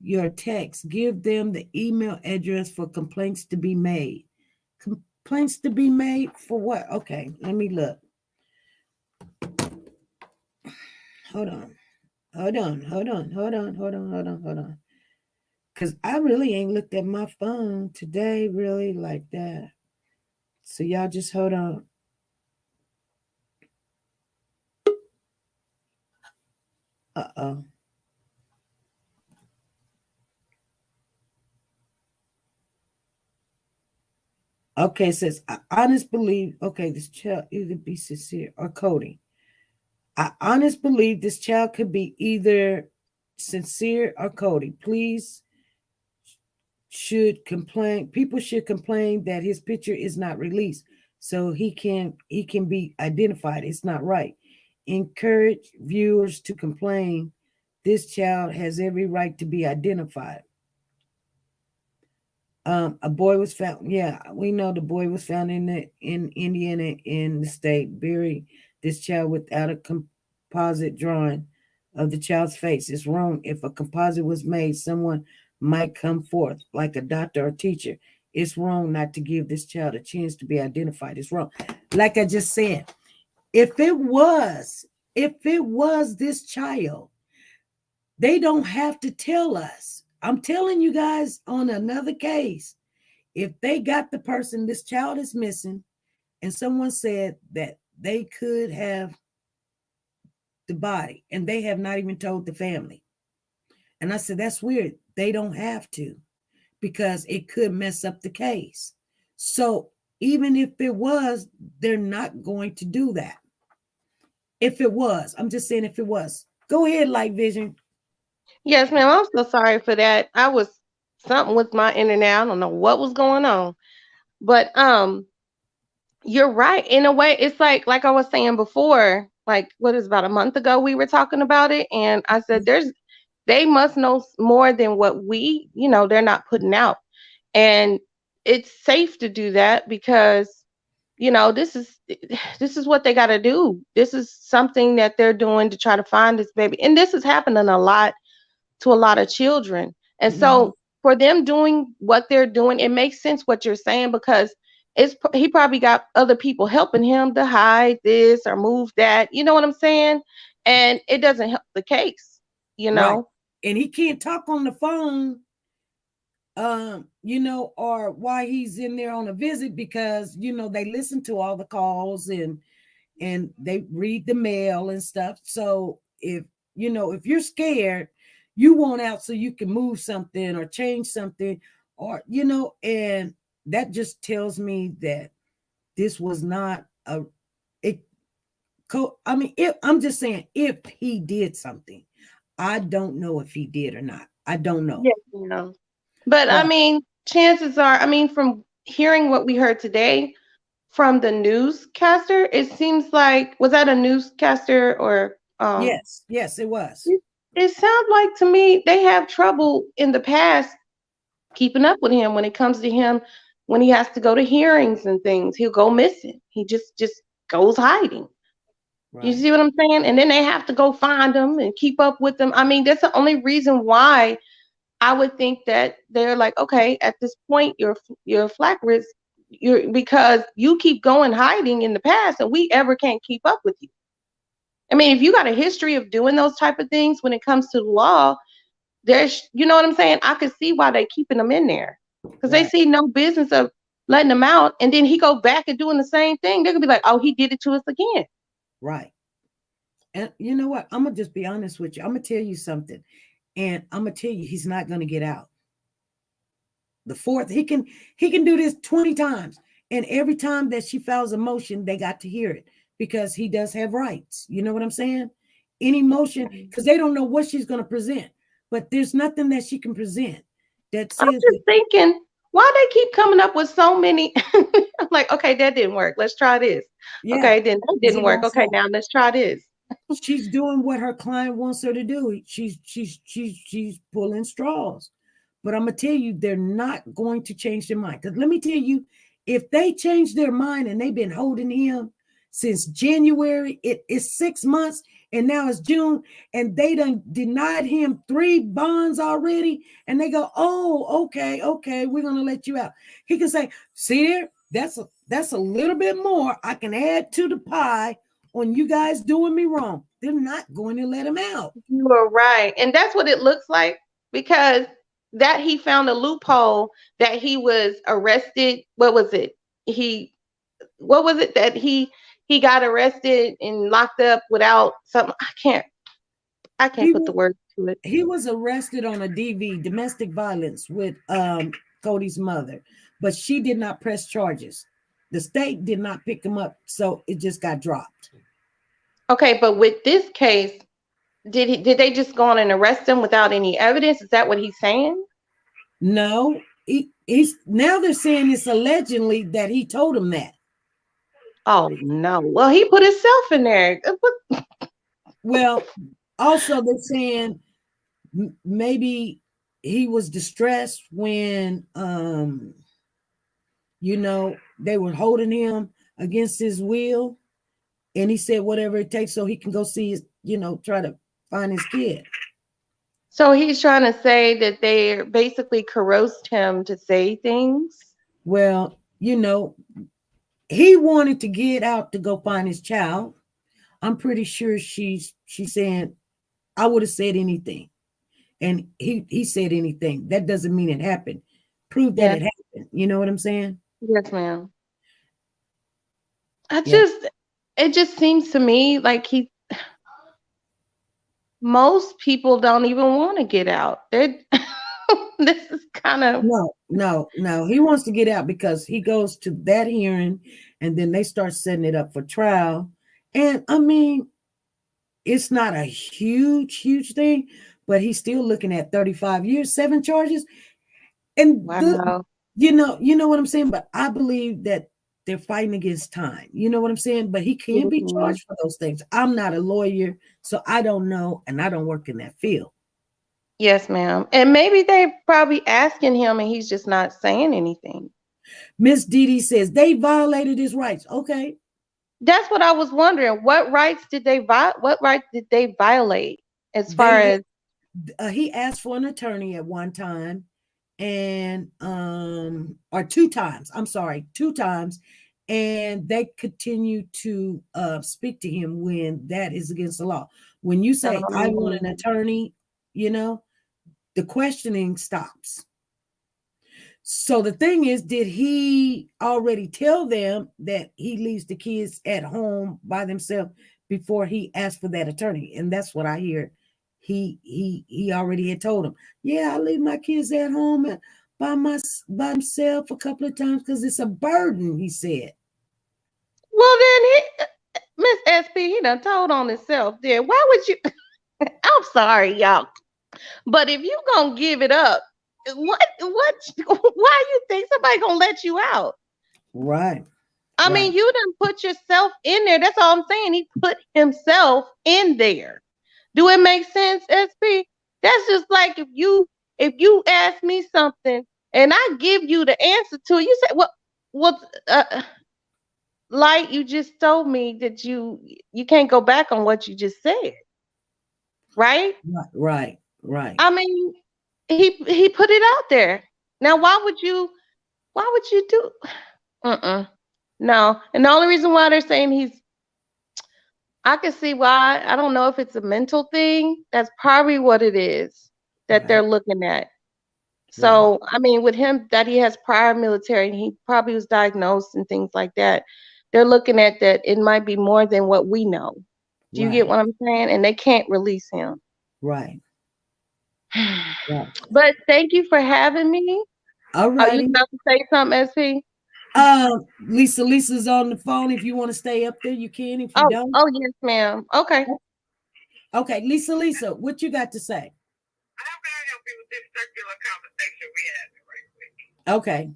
your text. Give them the email address for complaints to be made. Complaints to be made for what? Okay, let me look. Hold on. Because I really ain't looked at my phone today, really, like that. So y'all just hold on. Uh-oh. Okay, it says, I honest believe, okay, this child either be sincere or Cody. I honest believe this child could be either sincere or Cody. Please people should complain that his picture is not released so he can be identified. It's not right. Encourage viewers to complain. This child has every right to be identified. A boy was found. Yeah, we know the boy was found in Indiana in the state. Buried this child without a composite drawing of the child's face. It's wrong. If a composite was made, someone might come forth, like a doctor or teacher. It's wrong not to give this child a chance to be identified. It's wrong. Like I just said, if it was this child, they don't have to tell us. I'm telling you guys on another case, if they got the person, this child is missing, and someone said that they could have the body, and they have not even told the family. And I said, that's weird. They don't have to, because it could mess up the case. So even if it was, they're not going to do that. If it was, I'm just saying if it was. Go ahead, Light Vision. Yes, ma'am. I'm so sorry for that. I was something with my internet. I don't know what was going on. But You're right. In a way, it's like I was saying before, like what is about a month ago we were talking about it, and I said they must know more than what we, they're not putting out. And it's safe to do that because this is what they got to do. This is something that they're doing to try to find this baby. And this is happening a lot to a lot of children. And Mhm. so for them doing what they're doing, it makes sense what you're saying because he probably got other people helping him to hide this or move that. You know what I'm saying? And it doesn't help the case, you Right. know? And he can't talk on the phone, or why he's in there on a visit because they listen to all the calls and they read the mail and stuff. So if you're scared, you want out so you can move something or change something, or and that just tells me that this was not it. I mean, I'm just saying, if he did something, I don't know if he did or not. I don't know. Yeah. But I Right. mean, chances are, from hearing what we heard today from the newscaster, it seems like, was that a newscaster or Yes, it was. it sounds like to me they have trouble in the past keeping up with him when it comes to him when he has to go to hearings and things. He'll go missing. He just goes hiding. You Right. see what I'm saying? And then they have to go find him and keep up with them. I mean, that's the only reason why I would think that they're like, okay, at this point, you're flat risk, because you keep going hiding in the past, and we ever can't keep up with you. I mean, if you got a history of doing those type of things when it comes to the law, there's, you know what I'm saying? I could see why they keeping them in there because they Right. see no business of letting them out, and then he go back and doing the same thing. They're gonna be like, oh, he did it to us again. Right. And you know what? I'm gonna just be honest with you. I'm gonna tell you something, and I'm gonna tell you he's not gonna get out. The fourth, he can do this 20 times, and every time that she files a motion, they got to hear it because he does have rights. You know what I'm saying? Any motion, because they don't know what she's gonna present, but there's nothing that she can present that I'm says just that. thinking, why they keep coming up with so many? I'm like, okay, that didn't work. Let's try this. Yeah, Okay, then that because didn't he work. wants Okay, out. now let's try this. She's doing what her client wants her to do. She's pulling straws. But I'm gonna tell you, they're not going to change their mind. Because let me tell you, if they change their mind and they've been holding him since January, it is 6 months, and now it's June, and they done denied him 3 bonds already, and they go, oh, okay, we're gonna let you out. He can say, see there, that's a little bit more I can add to the pie on you guys doing me wrong. They're not going to let him out. You are right. And that's what it looks like because that he found a loophole that he was arrested. What was it? What was it that he got arrested and locked up without something? I can't He put the words to it. he was arrested on a DV, domestic violence, with Cody's mother, but she did not press charges. The state did not pick him up, so it just got dropped. Okay, but with this case, did they just go on and arrest him without any evidence? Is that what he's saying? No, he's now they're saying it's allegedly that he told him that. Oh no. Well, he put himself in there. Well, also they're saying maybe he was distressed when they were holding him against his will, and he said whatever it takes so he can go see his, try to find his kid. So he's trying to say that they basically coerced him to say things. Well, he wanted to get out to go find his child. I'm pretty sure she's saying, I would have said anything. And he said anything. That doesn't mean it happened. Prove that Yeah. it happened. You know what I'm saying? Yes, ma'am. Yeah. It just seems to me like most people don't even want to get out. This is kind of. No. He wants to get out because he goes to that hearing and then they start setting it up for trial. And I mean, it's not a huge thing, but he's still looking at 35 years, 7 charges. And Wow. you know what I'm saying? But I believe that they're fighting against time. You know what I'm saying? But he can be charged for those things. I'm not a lawyer, so I don't know, and I don't work in that field. Yes, ma'am. And maybe they probably asking him and he's just not saying anything. Miss Dee says they violated his rights. Okay. That's what I was wondering. What rights did they violate as far as he asked for an attorney at one time and or two times, and they continue to speak to him when that is against the law. When you say I want an attorney, you know, the questioning stops. So the thing is, did he already tell them that he leaves the kids at home by themselves before he asked for that attorney? And that's what I hear. He already had told them, yeah, I leave my kids at home by himself a couple of times because it's a burden, he said. Well, then Miss SP, he done told on himself there. Why would you? I'm sorry, y'all. But if you gonna give it up, why you think somebody gonna let you out? Right. I mean, you done put yourself in there. That's all I'm saying. He put himself in there. Do it make sense, SP? That's just like if you ask me something and I give you the answer to it, you say, Light, you just told me that you can't go back on what you just said. Right? Right. I mean, he put it out there. Now, why would you do? No. And the only reason why they're saying I can see why. I don't know if it's a mental thing. That's probably what it is that they're looking at. So, I mean, with him, that he has prior military, and he probably was diagnosed and things like that. They're looking at that it might be more than what we know. Do you get what I'm saying? And they can't release him. Right. But thank you for having me. All right. Are you about to say something, SP? Lisa's on the phone. If you want to stay up there, you can. If you don't. Oh, yes, ma'am. Okay. Okay, Lisa, what you got to say? I'm going to help you with this circular conversation we had right quick. Okay.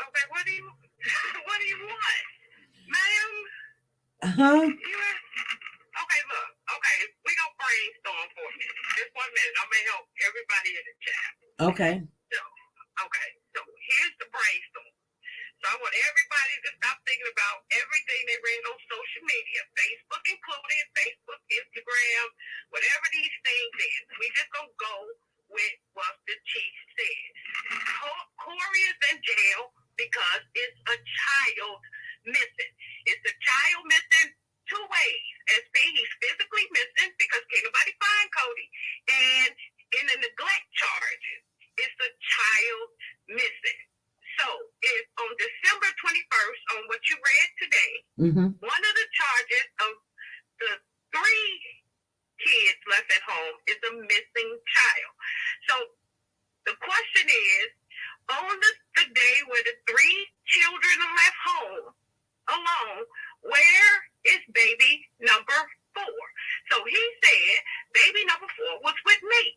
Okay, what do you want? Ma'am? Uh-huh. Okay, look. Okay, we gonna brainstorm for a minute. Just 1 minute. I'm gonna help everybody in the chat. Okay. So here's the brainstorm. So I want everybody to stop thinking about everything they read on social media, Facebook included, Facebook, Instagram, whatever these things is. We just gonna go with what the chief said. Cory is in jail because it's a child missing. It's a child missing 2 ways. SP, he's physically missing because can't nobody find Cody. And in the neglect charges, it's a child missing. So if on December 21st, on what you read today, one of the charges of the 3 kids left at home is a missing child. So the question is, on the day where the 3 children are left home alone, where is baby number 4? So he said baby number 4 was with me.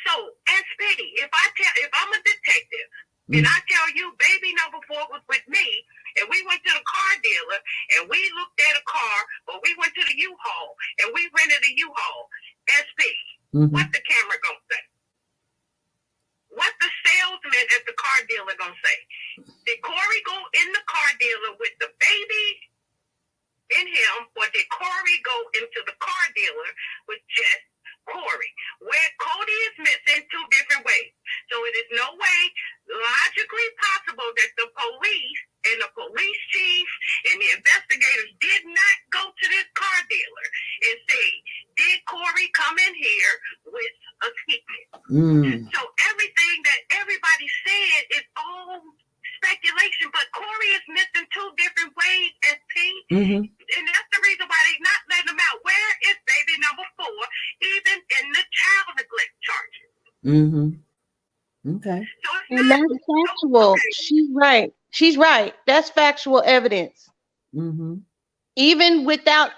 So SP, if I'm a detective and I tell you baby number 4 was with me, and we went to the car dealer and we looked at a car, or we went to the U-Haul and we rented a U-Haul, SP, what the camera gonna say? What the salesman at the car dealer gonna say? Did Cory go in the car dealer with the baby in him, or did Cory go into the car dealer with just Cory? Where Cody is missing 2 different ways. So it is no way logically possible that the police and the police chief and the investigators did not go to this car dealer and say, did Cory come in here with a ticket? So everything that everybody said is all speculation, but Cory is missing 2 different ways, SP. And that's the reason why they're not letting him out. Where is baby number 4, even in the child neglect charges? Okay. So and that's factual. Okay. She's right. That's factual evidence. Even without,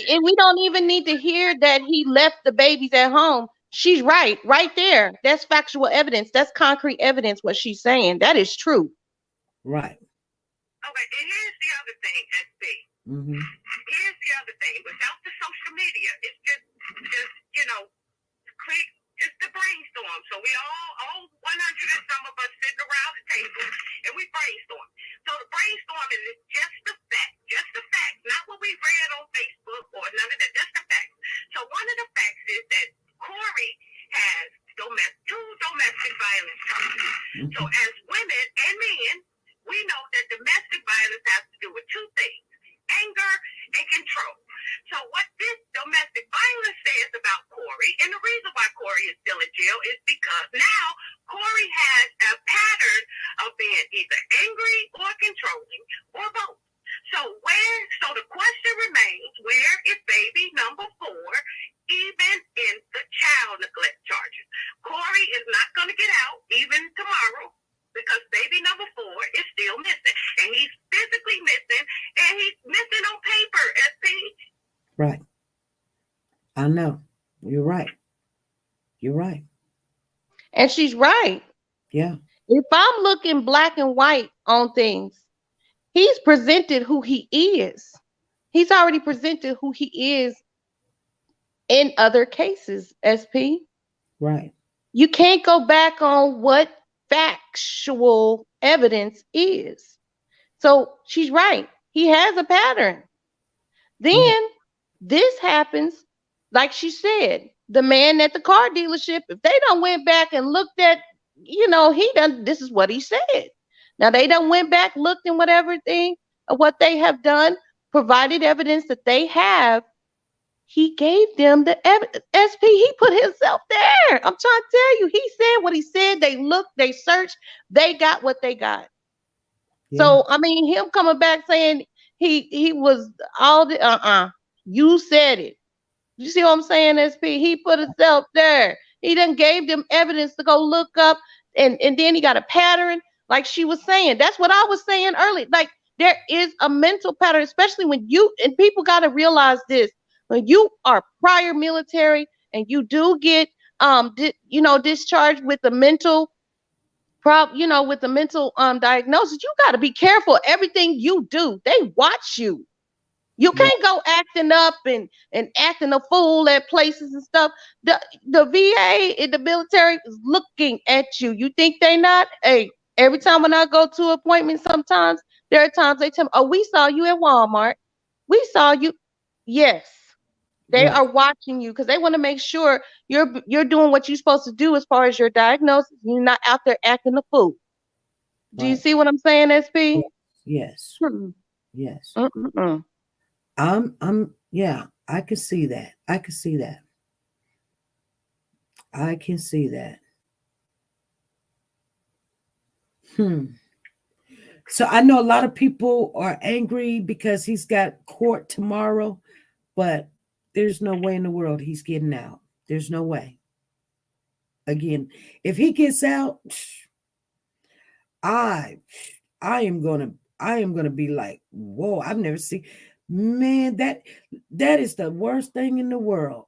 and we don't even need to hear that he left the babies at home. She's right there. That's factual evidence. That's concrete evidence. What she's saying, that is true. Right. Okay, and here's the other thing, SB. Mm-hmm. Here's the other thing. Without the social media, it's just quick, just a brainstorm. So we all 100 and some of us sitting around the table, and we brainstorm. So the brainstorming is just the fact, not what we read on Facebook or none of that, just the fact. So one of the facts is that Cory has two domestic violence charges. Mm-hmm. So as women and men, we know that domestic violence has to do with two things: anger and control. So what this domestic violence says about Cory, and the reason why Cory is still in jail is because now Cory has a pattern of being either angry or controlling or both. So the question remains, where is baby number 4, even in the child neglect charges? Cory is not going to get out even tomorrow, because baby number 4 is still missing. And he's physically missing, and he's missing on paper, SP. Right. I know. You're right. You're right. And she's right. Yeah. If I'm looking black and white on things, he's presented who he is. He's already presented who he is in other cases, SP. Right. You can't go back on what factual evidence is. So she's right. He has a pattern. Then this happens, like she said, the man at the car dealership, if they done went back and looked at, this is what he said. Now they done went back, looked and whatever thing of what they have done, provided evidence that they have. He gave them the evidence. SP, he put himself there. I'm trying to tell you, he said what he said. They looked, they searched, they got what they got. Yeah. So, I mean, him coming back saying he was all the, you said it. You see what I'm saying, SP? He put himself there. He done gave them evidence to go look up, and then he got a pattern, like she was saying. That's what I was saying earlier. Like, there is a mental pattern, especially when and people got to realize this. When you are prior military and you do get, discharged with a mental with the mental diagnosis, you got to be careful. Everything you do, they watch you. You can't go acting up and acting a fool at places and stuff. The VA and the military is looking at you. You think they not? Hey, every time when I go to appointments, sometimes there are times they tell me, "Oh, we saw you at Walmart. We saw you." Yes, they are watching you because they want to make sure you're doing what you're supposed to do as far as your diagnosis. You're not out there acting a fool. Do you see what I'm saying, SP? Yes. Yes. Mm-mm. I can see that. I can see that. I can see that. So I know a lot of people are angry because he's got court tomorrow, but there's no way in the world he's getting out. There's no way. Again, if he gets out, I am gonna be like, whoa, I've never seen. Man, that is the worst thing in the world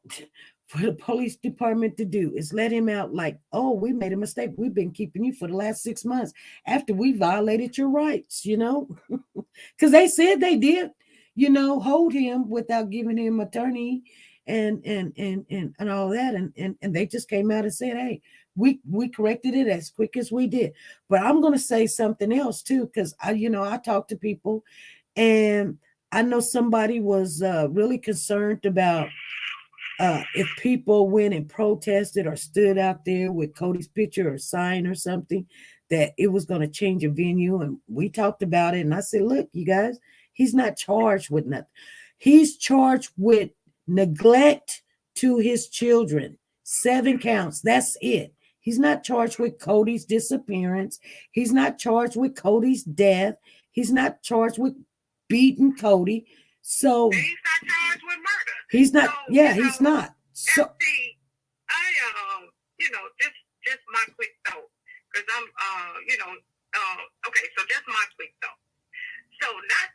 for the police department to do, is let him out like, oh, we made a mistake. We've been keeping you for the last 6 months after we violated your rights, because they said they did, hold him without giving him attorney and all that. And they just came out and said, hey, we corrected it as quick as we did. But I'm going to say something else too, because I talk to people, and I know somebody was really concerned about if people went and protested or stood out there with Cody's picture or sign or something, that it was going to change a venue. And we talked about it. And I said, look, you guys, he's not charged with nothing. He's charged with neglect to his children. 7 counts. That's it. He's not charged with Cody's disappearance. He's not charged with Cody's death. He's not charged with beating Cody. So he's not charged with murder. He's not. He's not. So FD, just my quick thought, because I'm, okay. So just my quick thought. So not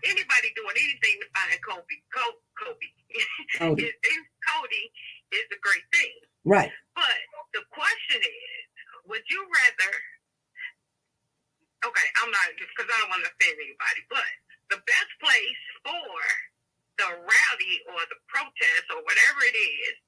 anybody doing anything to find Cody. Cody is a great thing. Right. But the question is, would you rather? Okay, I'm not, because I don't want to offend anybody, but the best place for the rally or the protest or whatever it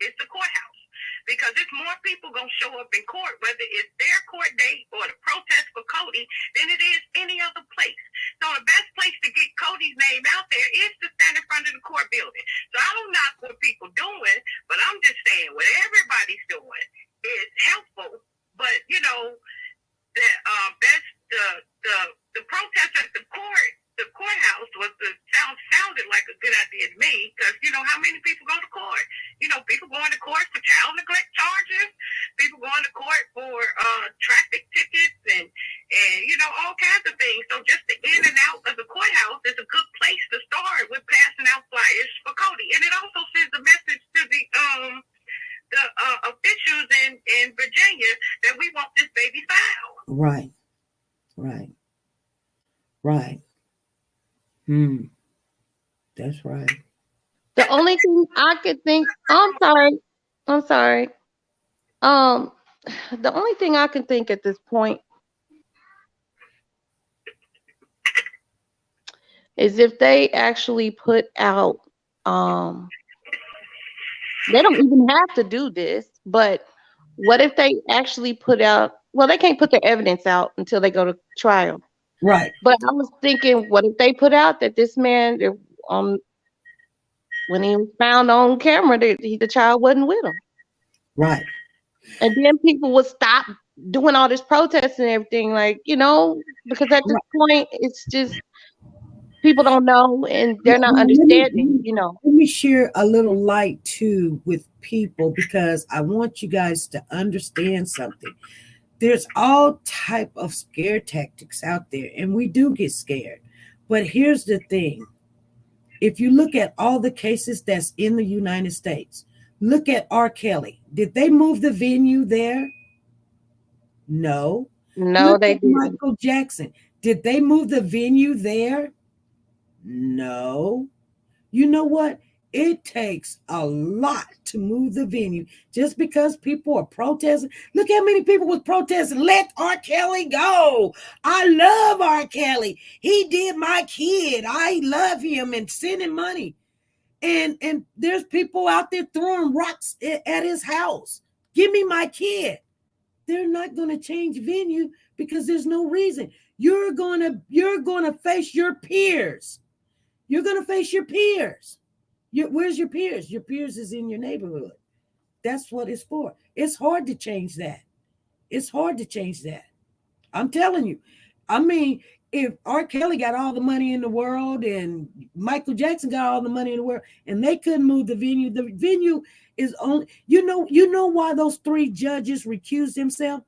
is the courthouse. Because if more people going to show up in court, whether it's their court date or the protest for Codi, than it is any other place. So the best place to get Codi's name out there is to stand in front of the court building. So I don't knock what people doing, but I'm just saying what everybody's doing is helpful. But, you know, the protest at the courthouse sounded like a good idea to me, because you know how many people go to court. You know, people going to court for child neglect charges, people going to court for traffic tickets, and you know, all kinds of things. So just the in and out of the courthouse is a good place to start with passing out flyers for Codi, and it also sends a message to the officials in Virginia that we want this baby filed. Right. That's right. The only thing I could think, I'm sorry. The only thing I can think at this point is if they actually put out, they don't even have to do this, but what if they actually put out, well, they can't put their evidence out until they go to trial. Right. But I was thinking, what if they put out that this man, when he was found on camera, the child wasn't with him. Right. And then people would stop doing all this protesting and everything, like, you know, because at this point, it's just, people don't know and they're not understanding, you know. Let me share a little light too with people, because I want you guys to understand something. There's all type of scare tactics out there, and we do get scared. But here's the thing. If you look at all the cases that's in the United States, look at R. Kelly. Did they move the venue there? No. No, they didn't. Michael Jackson. Did they move the venue there? No. You know what? It takes a lot to move the venue. Just because people are protesting. Look how many people was protesting. Let R. Kelly go. I love R. Kelly. He did my kid. I love him, and sending money. And there's people out there throwing rocks at his house. Give me my kid. They're not going to change venue because there's no reason. You're going to face your peers. You're going to face your peers. Where's your peers? Your peers is in your neighborhood. That's what it's for. It's hard to change that. I'm telling you. I mean, if R. Kelly got all the money in the world and Michael Jackson got all the money in the world and they couldn't move the venue is only, you know why those 3 judges recused themselves?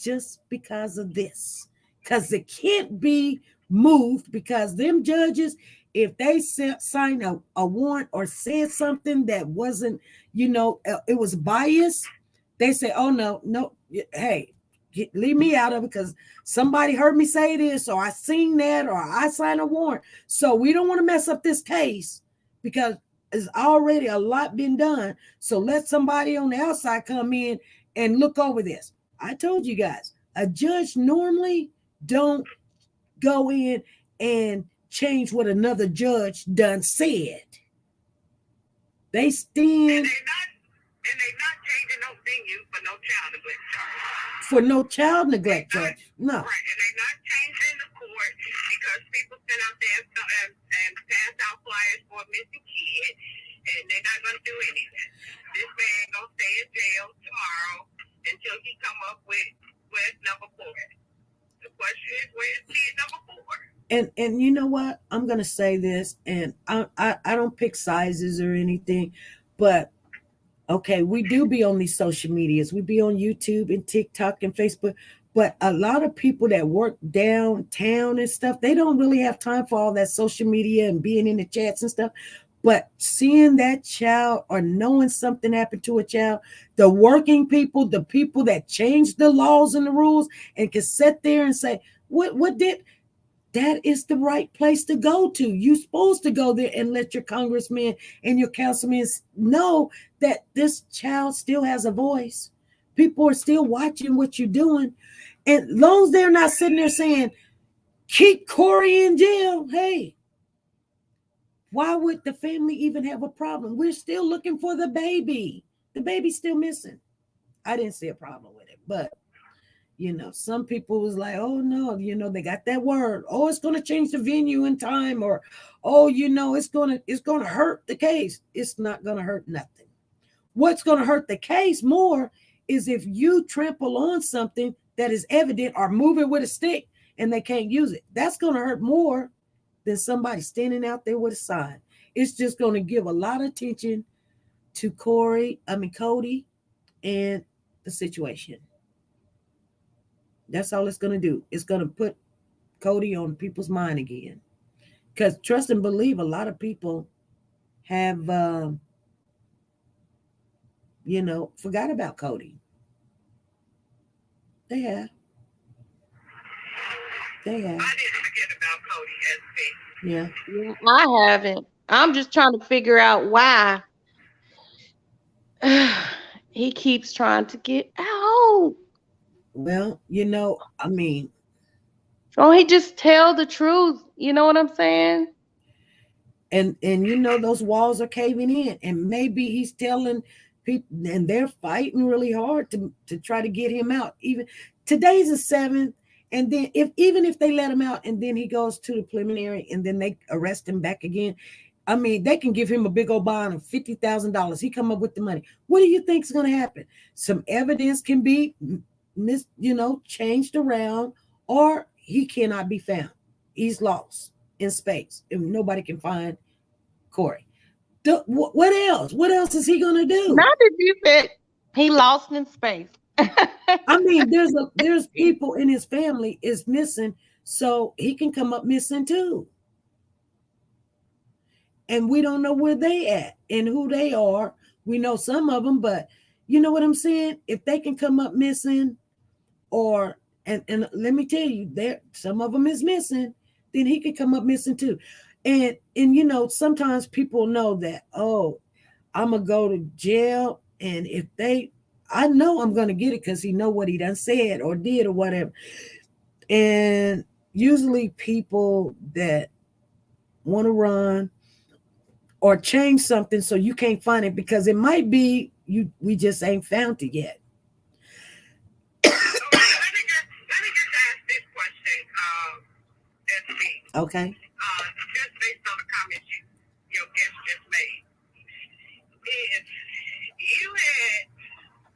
Just because of this. Because it can't be moved, because them judges, if they sign a warrant or said something that wasn't, it was biased, they say, oh, no, hey, leave me out of it because somebody heard me say this, or I seen that, or I signed a warrant. So we don't want to mess up this case because it's already a lot been done. So let somebody on the outside come in and look over this. I told you guys, a judge normally don't go in and change what another judge done said. They stand. And they're not changing no venue for no child neglect charge. For no child neglect charge. No. Right, and they're not changing the court because people sit out there and pass out flyers for a missing kid, and they're not going to do any of that. This man going to stay in jail tomorrow until he come up with where's number 4. The question is, where's kid number 4? And you know what? I'm going to say this, and I don't pick sizes or anything, but okay, we do be on these social medias. We be on YouTube and TikTok and Facebook, but a lot of people that work downtown and stuff, they don't really have time for all that social media and being in the chats and stuff. But seeing that child or knowing something happened to a child, the working people, the people that change the laws and the rules and can sit there and say, what did... That is the right place to go to. You're supposed to go there and let your congressmen and your councilmen know that this child still has a voice. People are still watching what you're doing. And as long as they're not sitting there saying, keep Cory in jail. Hey, why would the family even have a problem? We're still looking for the baby. The baby's still missing. I didn't see a problem with it, but some people was like, oh no, they got that word. Oh, it's going to change the venue in time, or oh, it's going to hurt the case. It's not going to hurt nothing. What's going to hurt the case more is if you trample on something that is evident or move it with a stick and they can't use it. That's going to hurt more than somebody standing out there with a sign. It's just going to give a lot of attention to Codi and the situation. That's all it's going to do. It's going to put Codi on people's mind again. Because trust and believe, a lot of people have, forgot about Codi. They have. I didn't forget about Codi, SB. Yeah. I haven't. I'm just trying to figure out why he keeps trying to get out. Well, I mean, don't he just tell the truth? You know what I'm saying? And those walls are caving in, and maybe he's telling people, and they're fighting really hard to try to get him out. Even today's the 7th, and then even if they let him out, and then he goes to the preliminary, and then they arrest him back again. I mean, they can give him a big old bond of $50,000. He come up with the money. What do you think is going to happen? Some evidence can be changed around, or he cannot be found. He's lost in space, and nobody can find Cory. What else? What else is he gonna do? Now that you said he lost in space. I mean, there's people in his family is missing, so he can come up missing too. And we don't know where they at and who they are. We know some of them, but you know what I'm saying? If they can come up missing, or and let me tell you, some of them is missing, then he could come up missing too. And sometimes people know that, oh, I'm gonna go to jail, and if I know I'm gonna get it because he know what he done said or did or whatever. And usually people that want to run or change something so you can't find it, because it might be we just ain't found it yet. Let me just ask this question, SB. Okay. Just based on the comments your guest just made. If you had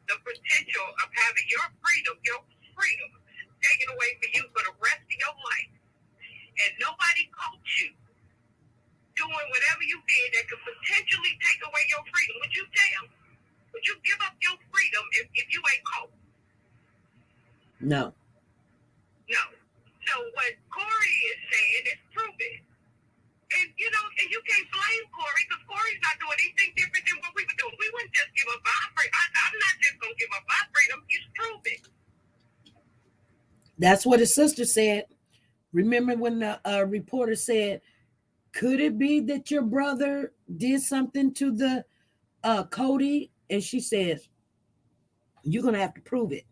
the potential of having your freedom taken away from you for the rest of your life, and nobody caught you doing whatever you did that could potentially take away your freedom, would you tell? Would you give up your freedom if you ain't caught? No. So what Cory is saying is proven. And you can't blame Cory, because Cory's not doing anything different than what we were doing. We wouldn't just give up our freedom. I'm not just gonna give up our freedom. It's proven. That's what his sister said. Remember when the reporter said, could it be that your brother did something to the Codi? And she says, you're going to have to prove it.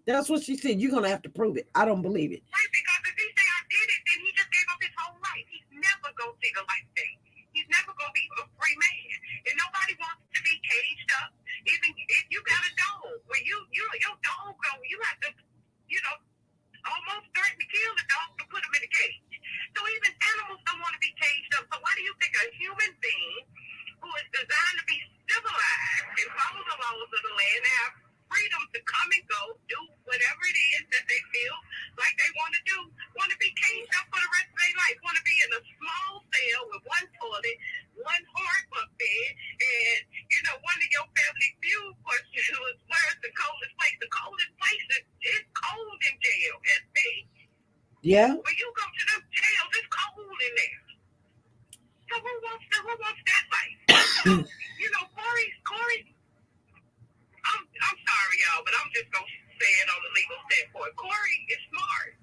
That's what she said. You're going to have to prove it. I don't believe it. Right, because if he say I did it, then he just gave up his whole life. He's never going to see the light day. He's never going to be a free man. And nobody wants to be caged up. Even if you got a dog, when your dog go, you have to, almost threaten to kill the dog to put him in a cage. So even animals don't want to be caged up. So why do you think a human being who is designed to be civilized and follow the laws of the land, have freedom to come and go, do whatever it is that they feel like they want to do, want to be caged up for the rest of their life, want to be in a small cell with one toilet, one hard bunk bed, and one of your family feud questions was, where's the coldest place? The coldest place is cold in jail, SB. Yeah. When you go to them jails, it's cold in there. So who wants that life? Cory. I'm sorry, y'all, but I'm just gonna say it on the legal standpoint. Cory is smart,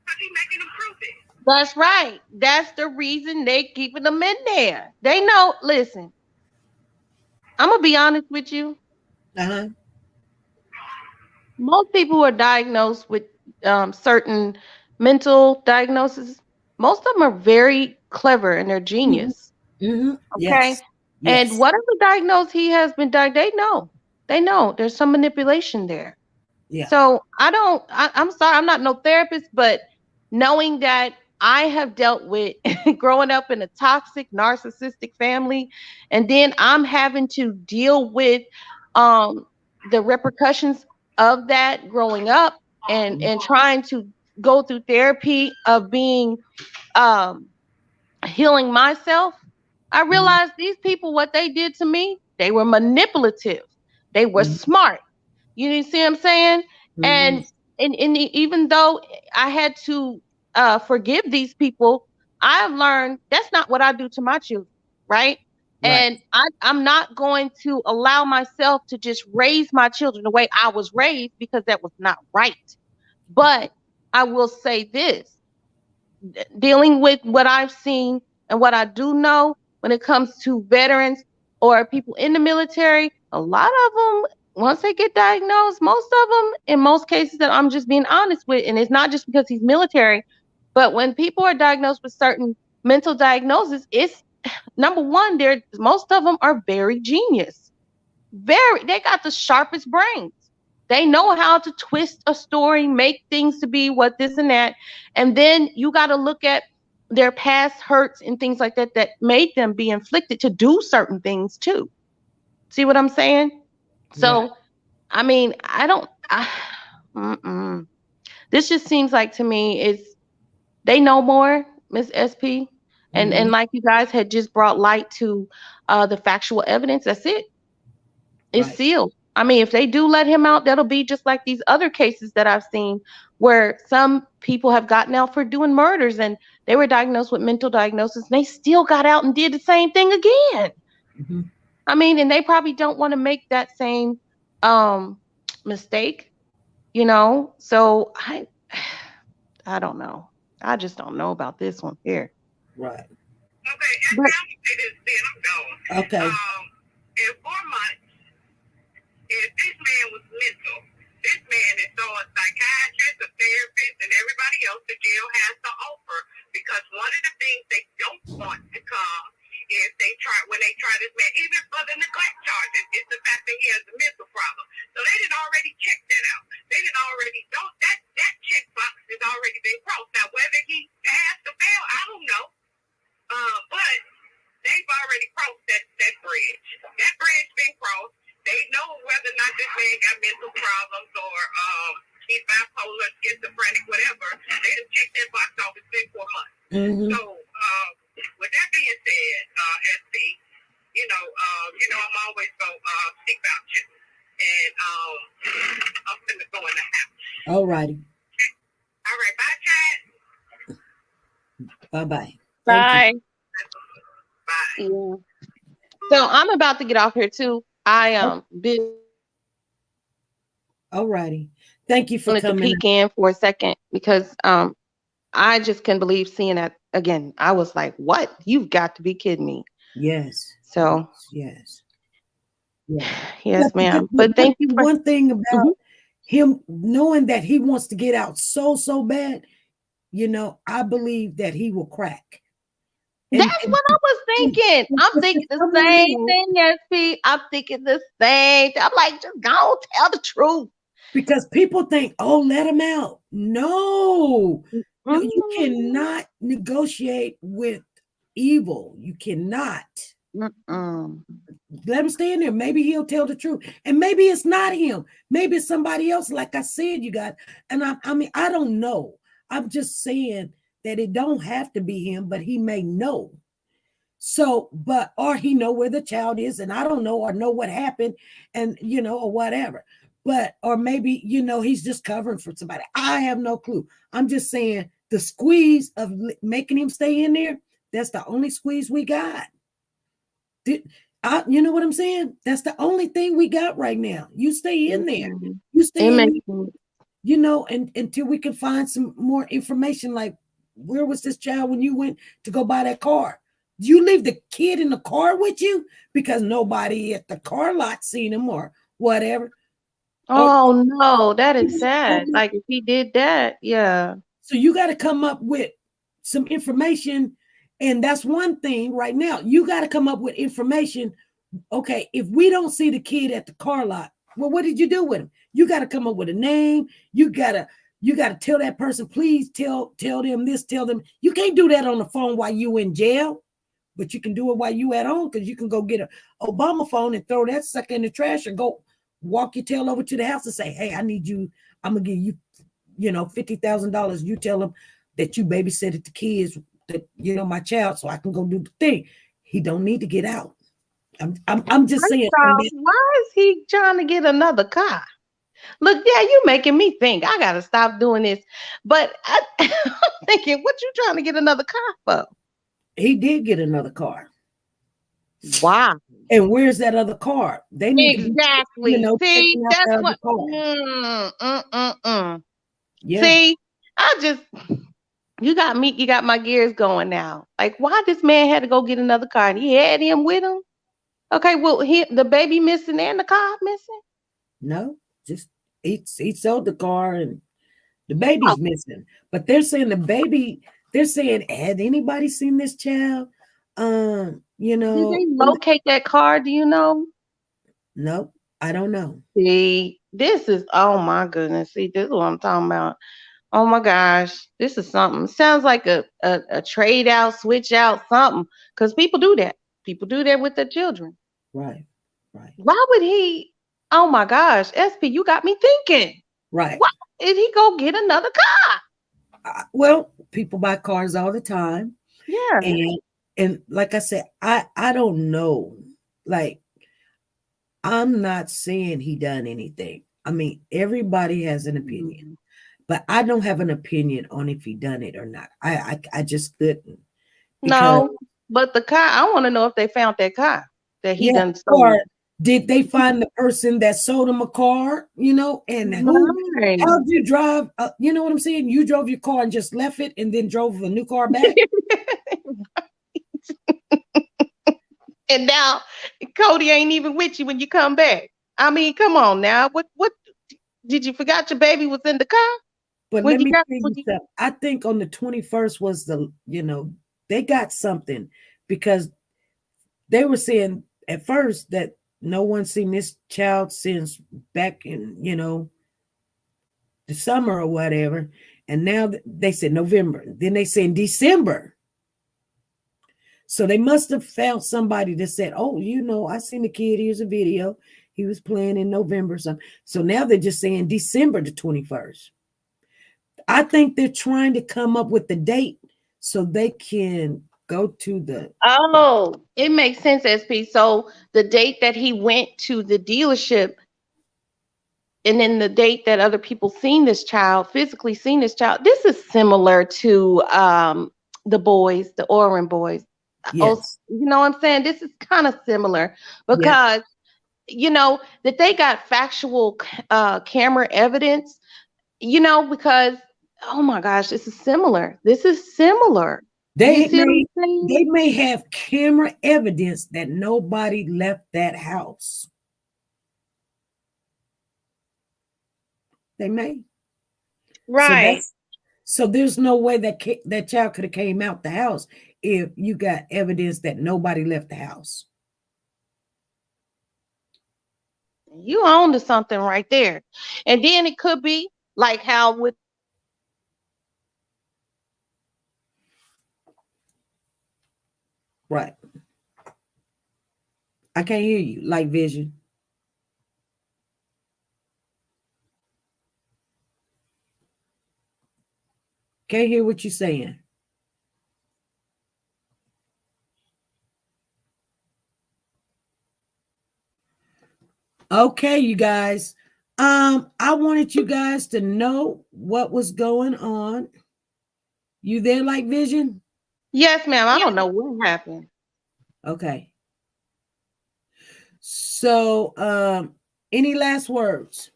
because he's making them prove it. That's right. That's the reason they keeping them in there. They know. Listen, I'm gonna be honest with you. Most people who are diagnosed with certain mental diagnosis, most of them are very clever and they're genius. Mm-hmm. Okay. Yes. And Yes. whatever diagnosis he has been diagnosed, they know there's some manipulation there. Yeah. So I'm sorry, I'm not no therapist, but knowing that I have dealt with growing up in a toxic, narcissistic family, and then I'm having to deal with the repercussions of that growing up and trying to go through therapy of being healing myself, I realized these people, what they did to me, they were manipulative. They were smart. You see what I'm saying? And even though I had to forgive these people, I've learned that's not what I do to my children, right? Right. And I'm not going to allow myself to just raise my children the way I was raised because that was not right. But I will say this, dealing with what I've seen and what I do know when it comes to veterans or people in the military, a lot of them, once they get diagnosed, most of them, in most cases that I'm just being honest with, and it's not just because he's military, but when people are diagnosed with certain mental diagnoses, it's number one, most of them are very genius. They got the sharpest brains. They know how to twist a story, make things to be what this and that. And then you got to look at their past hurts and things like that that made them be inflicted to do certain things too. See what I'm saying? So, I mean, this just seems like to me they know more, Miss SP. And like you guys had just brought light to the factual evidence, that's it. It's sealed. I mean, if they do let him out, that'll be just like these other cases that I've seen where some people have gotten out for doing murders and they were diagnosed with mental diagnosis and they still got out and did the same thing again. I mean, and they probably don't want to make that same mistake, you know? So I don't know. I just don't know about this one here. Right. Okay, and now you say this, then I'm going. Okay. In 4 months, if this man was mental, this man is so a psychiatrist, a therapist, and everybody else the jail has to offer. Because one of the things they don't want to come is when they try this man, even for the neglect charges, is the fact that he has a mental problem. So they didn't already check that out. They didn't already that checkbox has already been crossed. Now whether he has to fail, I don't know. But they've already crossed that bridge. That bridge been crossed. They know whether or not this man got mental problems or he's bipolar, schizophrenic, whatever. They just checked that box off. It's been 4 months. So with that being said, SP, I'm always gonna speak about you, and I'm gonna go in the house. All righty. All right, bye, chat. Bye-bye. Bye. Bye. Yeah. So I'm about to get off here too. I All righty. Thank you for wanted to coming. peek in for a second because I just couldn't believe seeing that again. I was like, "What? You've got to be kidding me!" Yes. So yes, yes, ma'am. But thank you for one thing about him knowing that he wants to get out so bad. I believe that he will crack. That's what I was thinking. I'm thinking the same thing, SP. I'm thinking the same. I'm like, just go tell the truth. Because people think, oh, let him out. No, you cannot negotiate with evil. You cannot. Let him stay in there. Maybe he'll tell the truth. And maybe it's not him. Maybe it's somebody else. Like I said, you guys. And I mean, I don't know. I'm just saying that it don't have to be him, but he may know. So, or he know where the child is, and I don't know, or know what happened, and or whatever. But, or maybe, he's just covering for somebody. I have no clue. I'm just saying the squeeze of making him stay in there, that's the only squeeze we got. You know what I'm saying? That's the only thing we got right now. You stay in there. You stay in there, and until we can find some more information, like where was this child when you went to go buy that car? Did you leave the kid in the car with you? Because nobody at the car lot seen him or whatever. Oh no, that is sad. Like if he did that, yeah. So you got to come up with some information. And that's one thing right now. You got to come up with information. Okay, if we don't see the kid at the car lot, well, what did you do with him? You got to come up with a name. You gotta tell that person, please tell them this, tell them. You can't do that on the phone while you in jail, but you can do it while you at home, because you can go get a Obama phone and throw that sucker in the trash, or go walk your tail over to the house and say, hey, I need you. I'm gonna give you, $50,000. You tell them that you babysitted the kids, that my child, so I can go do the thing. He don't need to get out. I'm just saying. Why is he trying to get another car? Look, yeah, you making me think. I gotta stop doing this. But I'm thinking, what you trying to get another car for? He did get another car. Wow. And where's that other car? They need exactly. to be, see, that's what. Yeah. See, you got my gears going now. Like, why this man had to go get another car and he had him with him? Okay, well, the baby missing and the car missing? No, just he sold the car and the baby's missing. But they're saying had anybody seen this child? Did they locate that car? Do you know? No, I don't know. See, this is, oh my goodness. See, this is what I'm talking about. Oh my gosh, this is something. Sounds like a trade out, switch out, something. Because people do that. People do that with their children. Right. Why would he? Oh my gosh, SP, you got me thinking. Right. Why did he go get another car? Well, people buy cars all the time. Yeah. And like I said, I don't know. Like, I'm not saying he done anything. I mean, everybody has an opinion, but I don't have an opinion on if he done it or not. I just couldn't. No, but the car, I want to know if they found that car that he done sold. Or did they find the person that sold him a car, and how'd you drive? You know what I'm saying? You drove your car and just left it and then drove a new car back. And now Cody ain't even with you when you come back. I mean, come on now. What did you forgot your baby was in the car? But let me tell you something. I think on the 21st was they got something, because they were saying at first that no one's seen this child since back in, the summer or whatever. And now they said November. Then they say in December. So they must have found somebody that said, oh, I seen the kid. Here's a video. He was playing in November or something. So now they're just saying December the 21st. I think they're trying to come up with the date so they can go to the. Oh, it makes sense, SP. So the date that he went to the dealership, and then the date that other people physically seen this child. This is similar to the boys, the Oren boys. Yes. You know what I'm saying? This is kind of similar because, that they got factual camera evidence, because, oh my gosh, this is similar. They may have camera evidence that nobody left that house. They may. Right. So there's no way that child could have came out the house if you got evidence that nobody left the house. You own to something right there. And then it could be like how with right. I can't hear you, like Vision. Can't hear what you're saying. Okay, you guys. I wanted you guys to know what was going on. You there, like Vision? Yes, ma'am. I don't know what happened. Okay. So, any last words?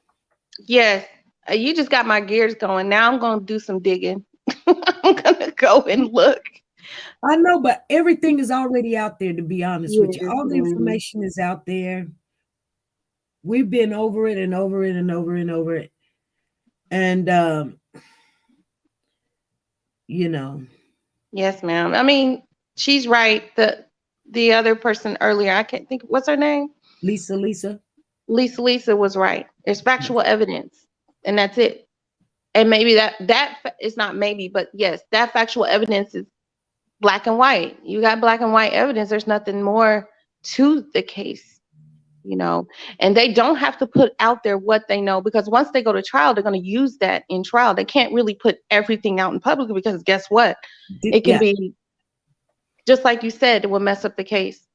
Yes. You just got my gears going. Now I'm going to do some digging. I'm going to go and look. I know, but everything is already out there, to be honest with you. All the information is out there. We've been over it and over it and over and over it. And you know. Yes, ma'am. I mean, she's right. The other person earlier, I can't think, what's her name? Lisa. Lisa was right. There's factual evidence, and that's it. And maybe that is not maybe, but yes, that factual evidence is black and white. You got black and white evidence. There's nothing more to the case, you know. And they don't have to put out there what they know, because once they go to trial, they're going to use that in trial. They can't really put everything out in public, because guess what? It can be just like you said, it will mess up the case.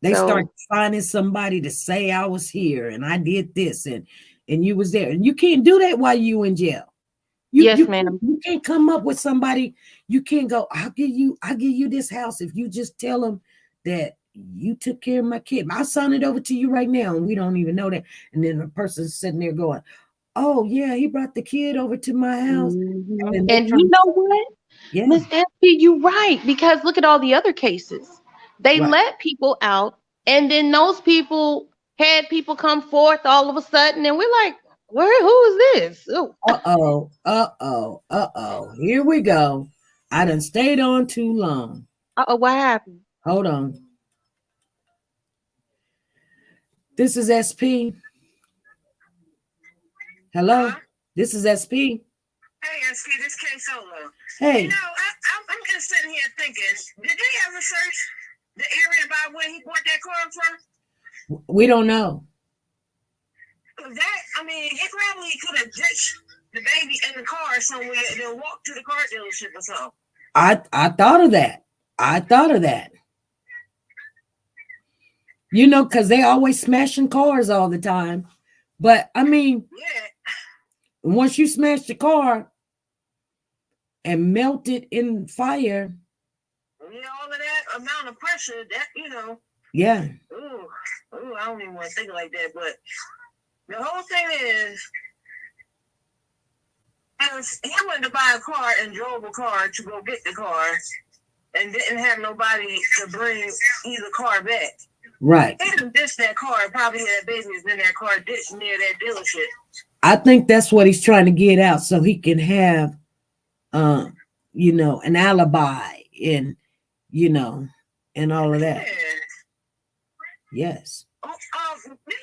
They start finding somebody to say I was here and I did this and you was there. And you can't do that while you in jail. Yes, ma'am. You can't come up with somebody. You can't go, I'll give you this house if you just tell them that you took care of my kid. I'll sign it over to you right now, and we don't even know that. And then the person's sitting there going, oh yeah, he brought the kid over to my house. Mm-hmm. And you know what? Yeah. Miss SP, you're right, because look at all the other cases. They let people out, and then those people had people come forth all of a sudden, and we're like, who is this? Ooh. Here we go. I done stayed on too long. What happened? Hold on. This is SP. Hello? This is SP. Hey, SP, this K Solo. Hey. You know, I'm just sitting here thinking, did they ever search the area by where he bought that car from? We don't know. That, I mean, he probably could have ditched the baby in the car somewhere and then walked to the car dealership or something. I thought of that. You know, because they always smashing cars all the time. But I mean, once you smash the car and melt it in fire, all of that amount of pressure, that, you know. Yeah. Ooh, I don't even want to think like that. But the whole thing is, he went to buy a car and drove a car to go get the car and didn't have nobody to bring either car back. Right. He didn't ditch that car. Probably had babies in that car ditched near that dealership. I think that's what he's trying to get out, so he can have, you know, an alibi and, you know, and all of that. Yeah. Yes. Did you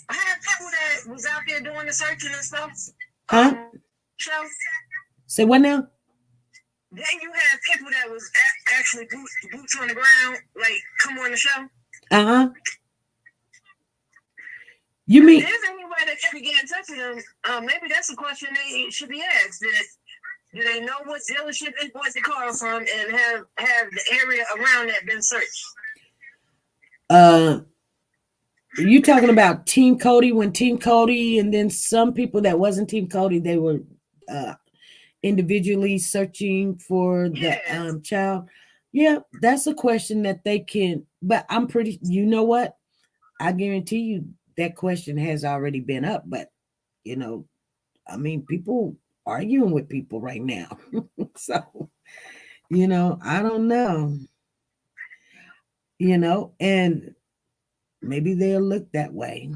have people that was out there doing the searching and stuff? Huh? Show? Say what now? Then you had people that was actually boots on the ground, like come on the show. You mean? If there's any way that you could get in touch with them, maybe that's a question they should be asked. Do they know what dealership they bought the car from, and have the area around that been searched? You talking about Team Codi, when Team Codi and then some people that wasn't Team Codi, they were individually searching for the child. Yeah, that's a question that they can, but I'm pretty, you know what? I guarantee you that question has already been up, but you know, I mean, people arguing with people right now. So, you know, I don't know, you know, and maybe they'll look that way.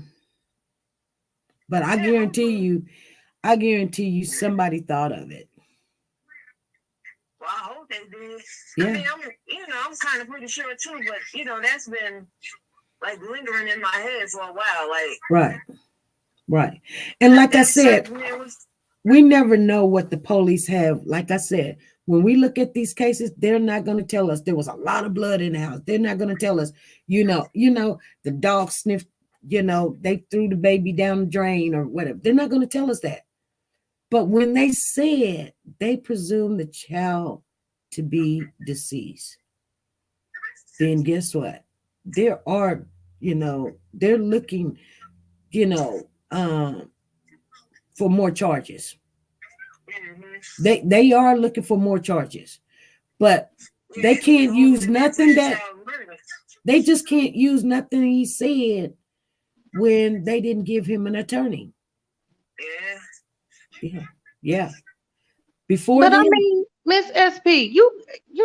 But I guarantee you somebody thought of it. Well, I hope they did. Yeah. I mean, I'm kind of pretty sure too, but you know, that's been like lingering in my head for a while. Like Right. And like I said, we never know what the police have. Like I said, when we look at these cases, they're not going to tell us there was a lot of blood in the house. They're not going to tell us, you know, the dog sniffed, you know, they threw the baby down the drain or whatever. They're not going to tell us that. But when they said they presume the child to be deceased, then guess what? There are, you know, they're looking, you know, for more charges. They are looking for more charges, but they can't use nothing that they just can't use nothing he said when they didn't give him an attorney. Yeah. Before, but I mean, Miss SP, you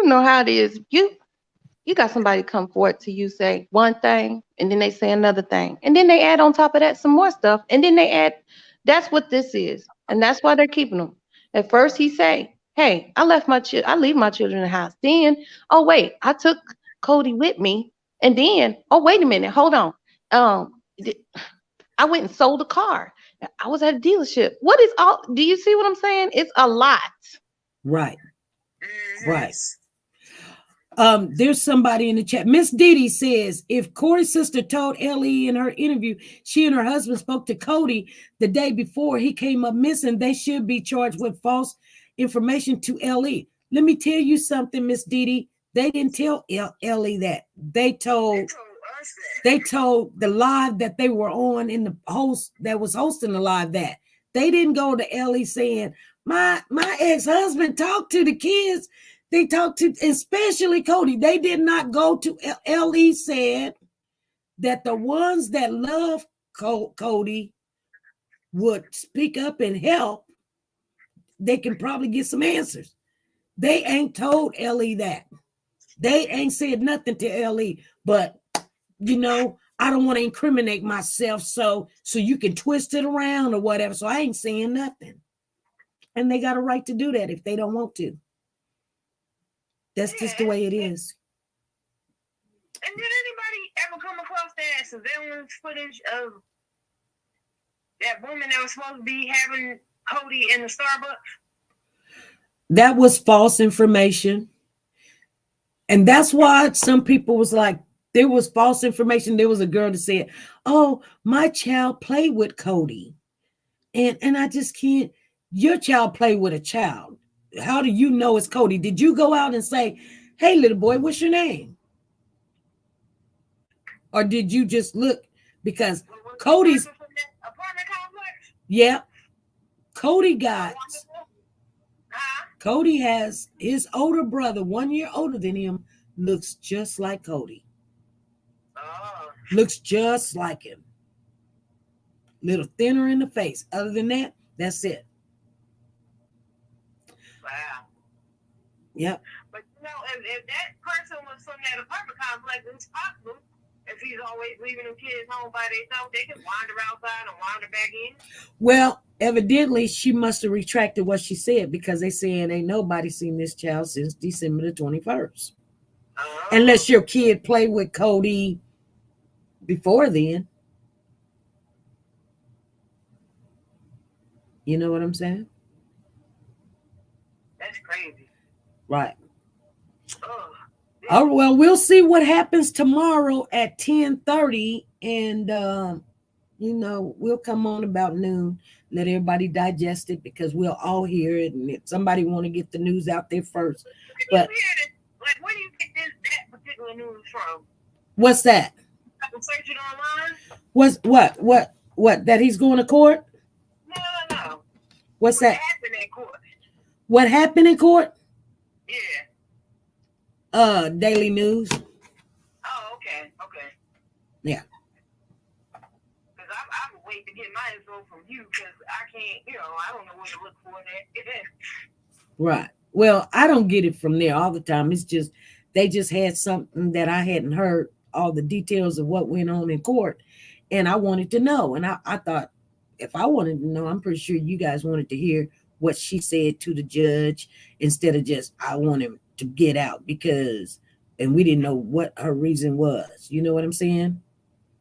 know how it is. You got somebody come forward to you, say one thing, and then they say another thing, and then they add on top of that some more stuff, and then they add. That's what this is, and that's why they're keeping them. At first, he say Hey, I leave my children in the house. Then, oh wait, I took Cody with me, and then, oh wait a minute, hold on. I went and sold a car. I was at a dealership. What is all? Do you see what I'm saying? It's a lot. Right. Right. There's somebody in the chat. Miss Didi says, if Cory's sister told Ellie in her interview she and her husband spoke to Cody the day before he came up missing, they should be charged with false information to Ellie. Let me tell you something, Miss Didi. They didn't tell Ellie that. They told the live that they were on, in the host that was hosting the live, that they didn't go to Ellie saying, my ex-husband talked to the kids. They talked to, especially Cody. They did not go to Ellie. Said that the ones that love Cody would speak up and help. They can probably get some answers. They ain't told Ellie that. They ain't said nothing to Ellie, but you know, I don't want to incriminate myself, so you can twist it around or whatever. So I ain't saying nothing. And they got a right to do that if they don't want to. That's just the way it is. And did anybody ever come across that surveillance footage of that woman that was supposed to be having Cody in the Starbucks? That was false information. And that's why some people was like, there was false information. There was a girl that said, oh, my child played with Cody. And I just can't. Your child played with a child. How do you know it's Cody? Did you go out and say, hey, little boy, what's your name? Or did you just look? Because Cody's, apartment complex? Yeah, Cody has his older brother, 1 year older than him, looks just like Cody. Looks just like him. Little thinner in the face. Other than that, that's it. Wow. Yep. But you know, if that person was from that apartment complex, it's possible. If he's always leaving them kids home by themselves, they can wander outside and wander back in. Well, evidently, she must have retracted what she said, because they saying ain't nobody seen this child since December the 21st. Unless your kid played with Cody before then. You know what I'm saying? That's crazy. Right. Oh, well, we'll see what happens tomorrow at 10:30, and you know, we'll come on about noon, let everybody digest it, because we'll all hear it, and if somebody want to get the news out there first. But like, where do you get that particular news from? What's that? I can search it online. What that he's going to court? No. What's that? What happened in court? What happened in court? Yeah. Daily News. Oh, okay. Yeah. Because I'm waiting to get my info from you, because I can't, I don't know where to look for that. Right. Well, I don't get it from there all the time. It's just, they just had something that I hadn't heard all the details of what went on in court, and I wanted to know. And I thought, if I wanted to know, I'm pretty sure you guys wanted to hear what she said to the judge, instead of just, I want him to get out, and we didn't know what her reason was. You know what I'm saying?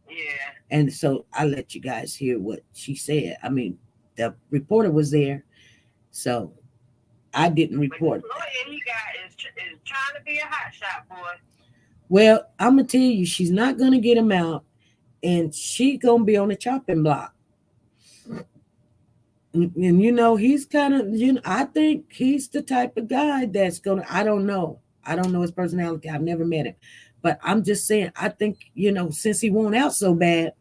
Yeah. And so I let you guys hear what she said. I mean, the reporter was there, so I didn't report. But the lawyer he got is trying to be a hot shot boy. Well, I'm gonna tell you, she's not gonna get him out, and she's gonna be on the chopping block. And you know, he's kind of, I think he's the type of guy that's gonna, I don't know his personality. I've never met him, but I'm just saying, I think, since he won't out so bad,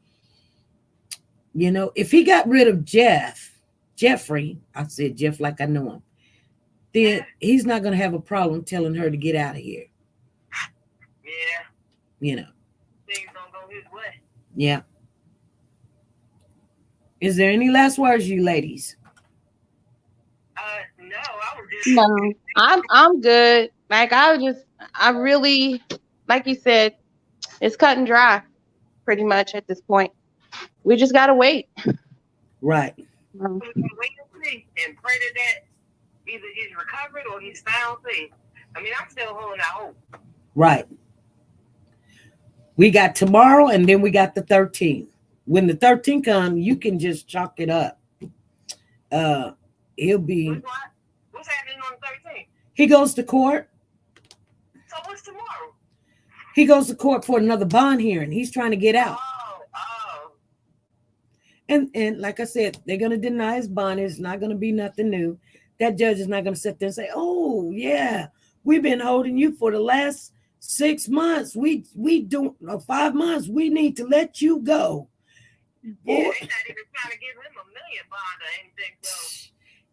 if he got rid of Jeffrey, I said Jeff like I know him, then he's not gonna have a problem telling her to get out of here. Yeah. Things don't go his way. Yeah. Is there any last words, you ladies? No, I was just. No, I'm good. Like, I really, like you said, it's cut and dry, pretty much at this point. We just gotta wait. Right. We can wait and see, and pray that either he's recovered or he's found safe. I mean, I'm still holding out hope. Right. We got tomorrow, and then we got the 13th. When the 13th comes, you can just chalk it up. He'll be. What's happening on the 13th? He goes to court. So what's tomorrow? He goes to court for another bond hearing. He's trying to get out. Oh. And like I said, they're going to deny his bond. It's not going to be nothing new. That judge is not going to sit there and say, "Oh yeah, we've been holding you for the last 6 months. We do 5 months. We need to let you go." Yeah, they're not even trying to give him $1 million bond or anything. So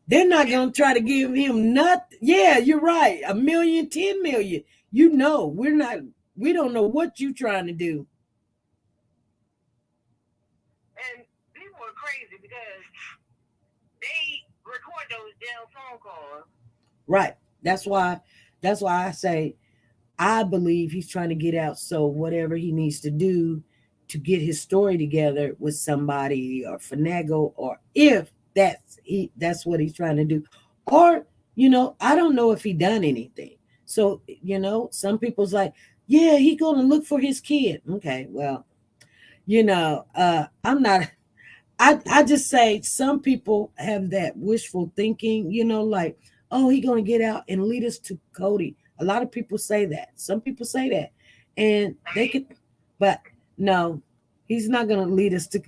they're not going to try to give him nothing. Yeah, you're right. $1 million, 10 million. You know, we don't know what you're trying to do. And people are crazy because they record those jail phone calls. Right. That's why I say I believe he's trying to get out. So whatever he needs to do to get his story together with somebody or finagle, or if that's what he's trying to do. Or, I don't know if he done anything. So, some people's like, yeah, he going to look for his kid. Okay, well, I'm not, I just say some people have that wishful thinking, like, oh, he going to get out and lead us to Cody. A lot of people say that. Some people say that. And they could, but no, he's not going to lead us to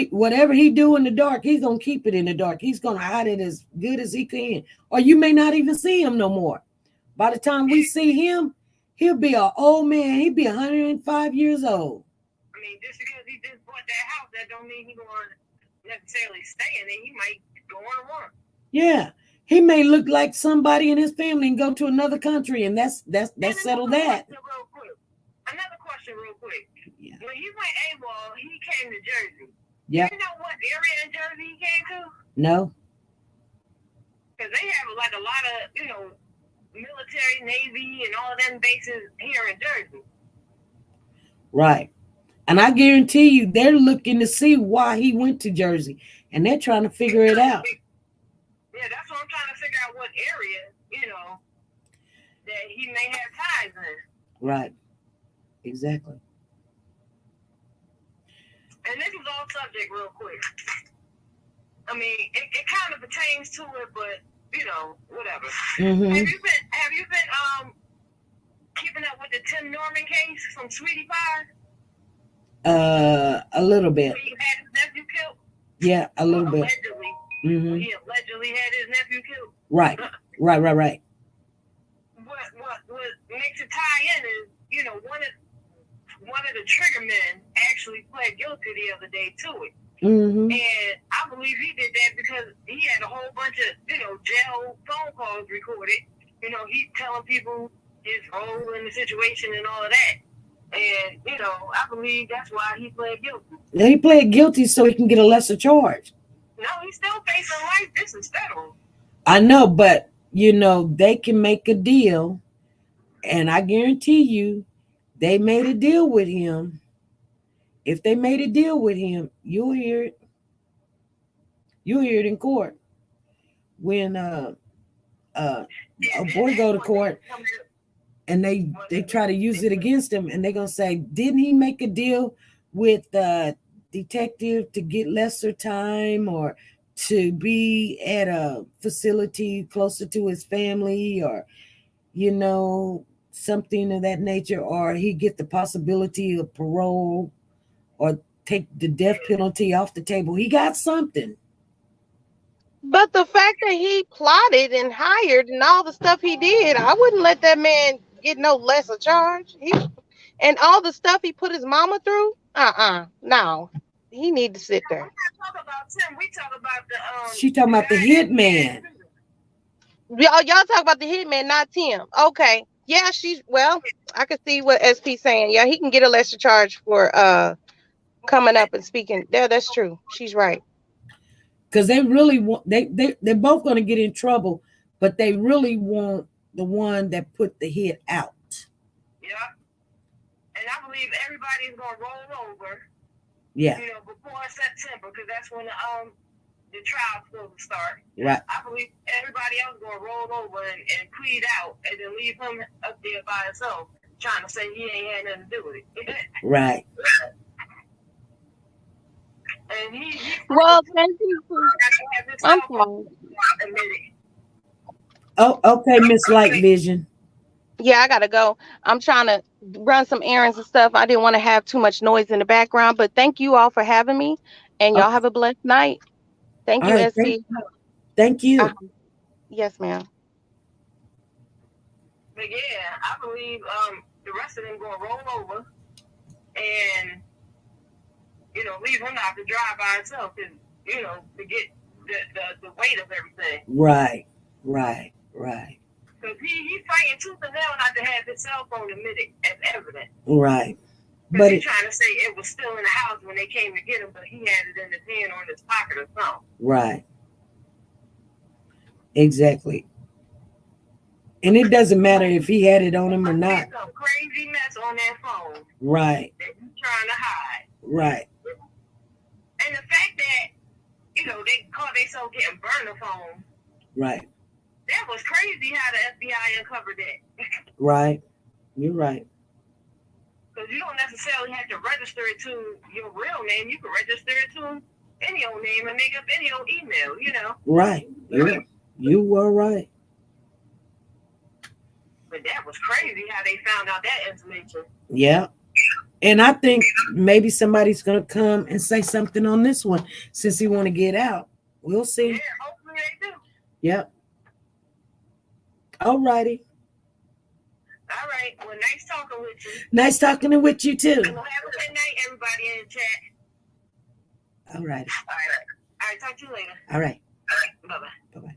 whatever he do in the dark. He's going to keep it in the dark. He's going to hide it as good as he can. Or you may not even see him no more. By the time we see him, he'll be an old man. He'll be 105 years old. I mean, just because he just bought that house, that don't mean he's going to necessarily stay in it. He might go on a run. Yeah. He may look like somebody in his family and go to another country, and that's settle that. Another question real quick. Yeah. When he went AWOL, he came to Jersey. Yeah. Do you know what area in Jersey he came to? No. Because they have like a lot of, military, Navy, and all of them bases here in Jersey. Right. And I guarantee you they're looking to see why he went to Jersey, and they're trying to figure it out. Yeah, that's what I'm trying to figure out, what area, that he may have ties in. Right. Exactly. And this is all subject real quick. I mean, it kind of pertains to it, but, whatever. Mm-hmm. Have you been keeping up with the Tim Norman case from Sweetie Pie? A little bit. He had his nephew killed? Yeah, a little bit. Allegedly. Mm-hmm. He allegedly had his nephew killed. Right. Right. What makes it tie in is, one of the trigger men actually pled guilty the other day to it. Mm-hmm. And I believe he did that because he had a whole bunch of, jail phone calls recorded. He's telling people his role in the situation and all of that. And, I believe that's why he pled guilty. He pled guilty so he can get a lesser charge. No, he's still facing life. This is federal. I know, but, they can make a deal. And I guarantee you, they made a deal with him. If they made a deal with him, you'll hear it. You'll hear it in court. When a boy go to court and they try to use it against him, and they're gonna say, didn't he make a deal with the detective to get lesser time or to be at a facility closer to his family, or something of that nature, or he get the possibility of parole or take the death penalty off the table. He got something. But the fact that he plotted and hired and all the stuff he did, I wouldn't let that man get no lesser charge. And all the stuff he put his mama through, no. He need to sit there. We're not talking about Tim. We talk about the She talking about the hitman. Y'all talk about the hitman, not Tim. Okay. Yeah, I could see what SP saying. Yeah, he can get a lesser charge for coming up and speaking. Yeah, that's true. She's right. Because they really want, they're both going to get in trouble, but they really want the one that put the hit out. Yeah. And I believe everybody's going to roll over. Yeah. Before September, because that's when the trial's supposed to start. Right. I believe everybody else going to roll over and plead out and then leave him up there by himself trying to say he ain't had nothing to do with it. Right. And he Well, thank you for. I'm sorry. Oh, okay, Miss Light Vision. Yeah, I gotta go. I'm trying to run some errands and stuff. I didn't want to have too much noise in the background, but thank you all for having me, and y'all have a blessed night. Thank All you, right, SC. thank you. Yes, ma'am. But yeah, I believe the rest of them going to roll over and, you know, leave him out to dry by himself and, you know, to get the weight of everything. Right. Because he's fighting tooth and nail not to have his cell phone admitted as evidence. Right. Because But he's trying to say it was still in the house when they came to get him, but he had it in his hand or in his pocket or something. right. Exactly. And it doesn't matter if he had it on him or not. Some crazy mess on that phone. Right. That he's trying to hide. Right. And the fact that, you know, they caught themselves getting burner phones. Right. That was crazy how the FBI uncovered that. Right. You're right. Because you don't necessarily have to register it to your real name. You can register it to any old name and make up any old email, you know. Right. You were right. But that was crazy how they found out that information. Yeah. And I think maybe somebody's going to come and say something on this one since he want to get out. We'll see. Yeah, hopefully they do. Yep. All righty. All right. Well, nice talking with you. Nice talking with you too. Well, have a good night, everybody in the chat. All righty. All right. All right. Talk to you later. All right. All right. Bye-bye. Bye-bye.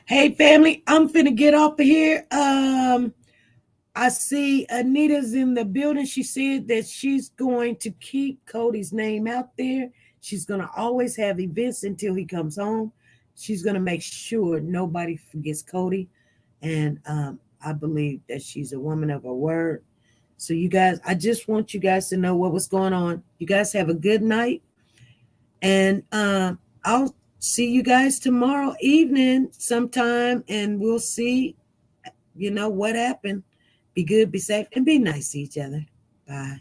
Hey, family, I'm finna get off of here. I see Anita's in the building. She said that she's going to keep Cody's name out there. She's going to always have events until he comes home. She's going to make sure nobody forgets Cody. And I believe that she's a woman of her word. So you guys, I just want you guys to know what was going on. You guys have a good night. And I'll see you guys tomorrow evening sometime. And we'll see, you know, what happened. Be good, be safe, and be nice to each other. Bye.